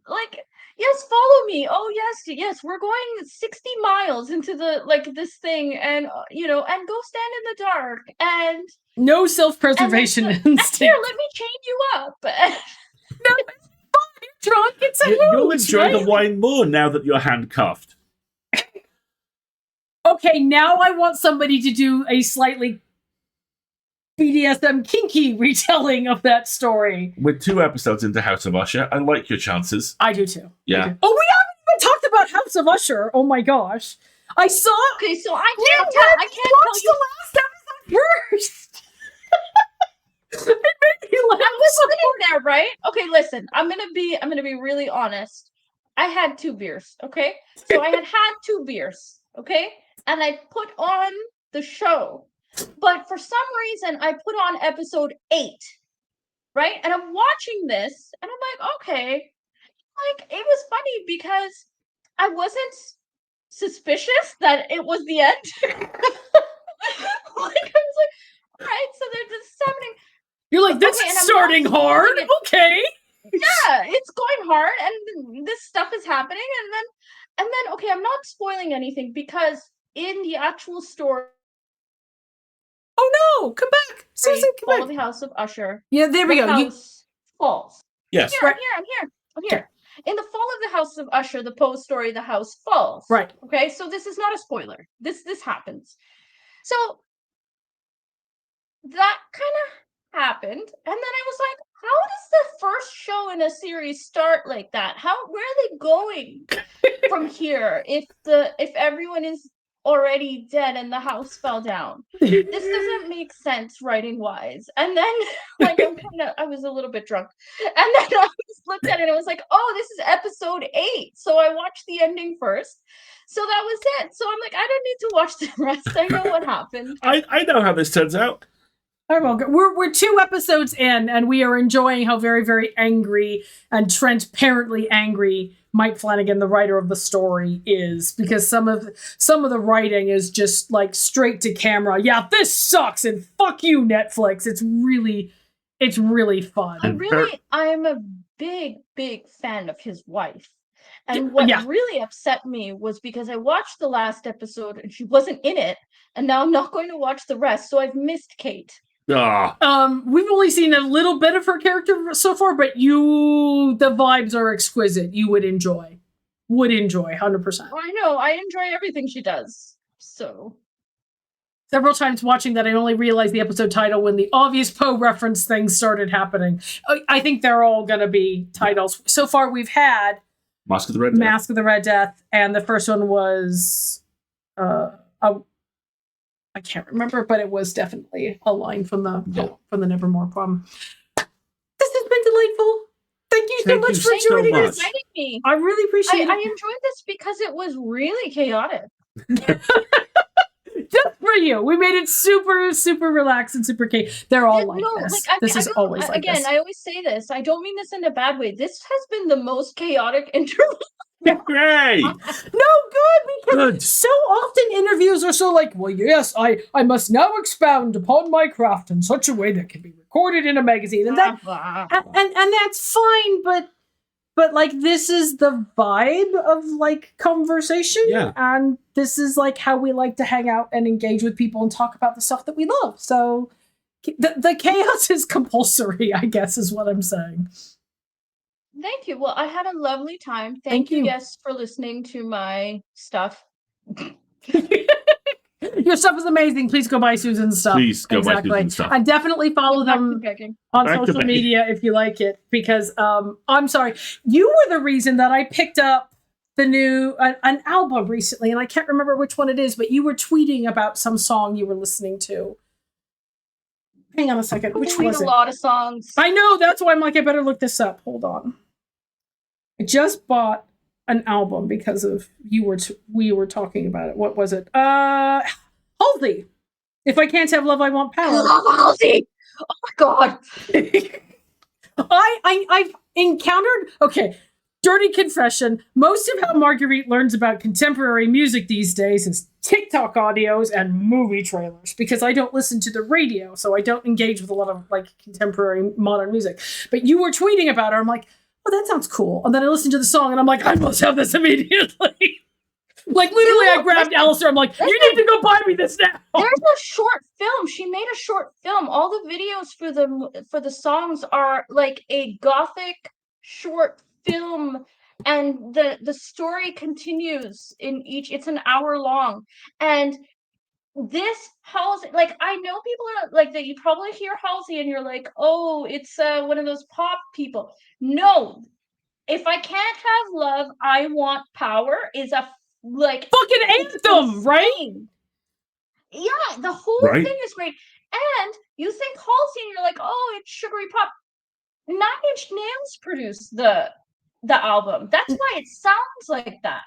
like, yes, follow me. Oh, yes, we're going 60 miles into this thing, and, and go stand in the dark, and... No self-preservation instinct. Here, let me chain you up. No, it's fine. You're drunk. It's a You'll hoot, enjoy right? the wine more now that you're handcuffed. Okay, now I want somebody to do a slightly BDSM kinky retelling of that story. With 2 episodes into House of Usher, I like your chances. I do too. Yeah. I do. Oh, we haven't even talked about House of Usher. Oh my gosh. I saw. Okay, so I You can't tell watch you. the last episode first. It made me laugh. I was sitting there, right? Okay, listen. I'm gonna be really honest. I had 2 beers, okay? So I had 2 beers, okay? And I put on the show. But for some reason, I put on episode 8, right? And I'm watching this, and I'm like, okay. Like, it was funny because I wasn't suspicious that it was the end. I was like, all right, so they're just summoning. You're like, this Okay, is and I'm starting not hard. spoiling it. Okay. Yeah, it's going hard, and this stuff is happening, and then okay, I'm not spoiling anything because in the actual story, Oh no, come back. Susan, Fall come of back. the House of Usher, Yeah, there we the go. house falls. Yes. Here, I'm here. In the Fall of the House of Usher, the Poe story, the house falls. Right. Okay, so this is not a spoiler. This happens. So that kind of happened, and then I was like, how does the first show in a series start like that? Where are they going from here if everyone is already dead and the house fell down? This doesn't make sense writing wise. And then I was a little bit drunk, and then I just looked at it and I was like, oh, this is episode 8. So I watched the ending first. So that was it. So I'm like, I don't need to watch the rest. I know what happened. I know how this turns out. All right, well, we're 2 episodes in, and we are enjoying how very, very angry and transparently angry Mike Flanagan, the writer of the story, is, because some of the writing is just like straight to camera. Yeah, this sucks, and fuck you, Netflix. It's really fun. I'm a big fan of his wife. And what really upset me was because I watched the last episode and she wasn't in it, and now I'm not going to watch the rest, so I've missed Kate. Ah. We've only seen a little bit of her character so far, but the vibes are exquisite. You would enjoy 100%. I know, I enjoy everything she does. So several times watching that, I only realized the episode title when the obvious Poe reference things started happening. I think they're all going to be titles. So far, we've had Mask of the Red Death. Mask of the Red Death, and the first one was I can't remember, but it was definitely a line from the Nevermore poem. This has been delightful. Thank you so much for joining us. Me. I really appreciate it. I enjoyed this because it was really chaotic. Just for you. We made it super, super relaxed and super chaotic. They're all like this. This is always like this. Again, I always say this. I don't mean this in a bad way. This has been the most chaotic interview Great. No, good, because Good. so often interviews are so like, well, yes, I must now expound upon my craft in such a way that can be recorded in a magazine, and that and that's fine, but like this is the vibe of like conversation, Yeah. and this is like how we like to hang out and engage with people and talk about the stuff that we love. So the chaos is compulsory, I guess, is what I'm saying. Thank you. Well, I had a lovely time. Thank Thank you, you. guests, for listening to my stuff. Your stuff is amazing. Please go buy Susan's stuff. Please go buy Susan's stuff. And definitely follow Back to them begging. on Back to social begging. media if you like it, because I'm sorry, you were the reason that I picked up the new an album recently, and I can't remember which one it is, but you were tweeting about some song you were listening to. Hang on a second, which Read was a it? lot of songs. I know, that's why I'm like, I better look this up. Hold on. I just bought an album because of we were talking about it. What was it? Halsey. If I can't have love, I want I power. love Halsey. Oh my god. I've encountered, okay, dirty confession, most of how Marguerite learns about contemporary music these days is TikTok audios and movie trailers, because I don't listen to the radio, so I don't engage with a lot of like contemporary modern music. But you were tweeting about her, I'm like, oh, that sounds cool. And then I listened to the song and I'm like, I must have this immediately. Like literally I grabbed Alasdair, I'm like, you need to go buy me this now. There's a short film. She made a short film. All the videos for the songs are like a gothic short film, and the story continues in each. It's an hour long, and this Halsey, like I know people are like that. You probably hear Halsey and you're like, oh, it's one of those pop people. No, if I can't have love, I want power is a like Fucking anthem, right? insane. Yeah, the whole Right. thing is great. And you think Halsey and you're like, oh, it's sugary pop. 9 Inch Nails produced the album. That's why it sounds like that.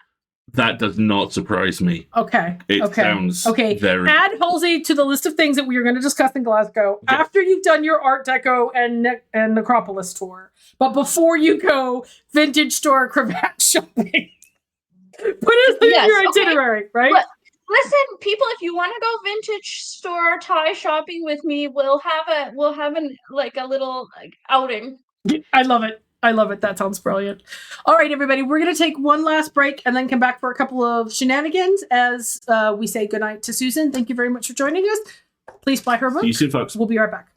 That does not surprise me. Okay. It okay. sounds okay. very... Add Halsey to the list of things that we are going to discuss in Glasgow after you've done your Art Deco and Necropolis tour. But before you go vintage store cravat shopping, put it in your itinerary, right? But listen, people, if you want to go vintage store tie shopping with me, we'll have a little outing. I love it. I love it. That sounds brilliant. All right, everybody, we're going to take one last break and then come back for a couple of shenanigans as we say goodnight to Susan. Thank you very much for joining us. Please buy her book. See you soon, folks. We'll be right back.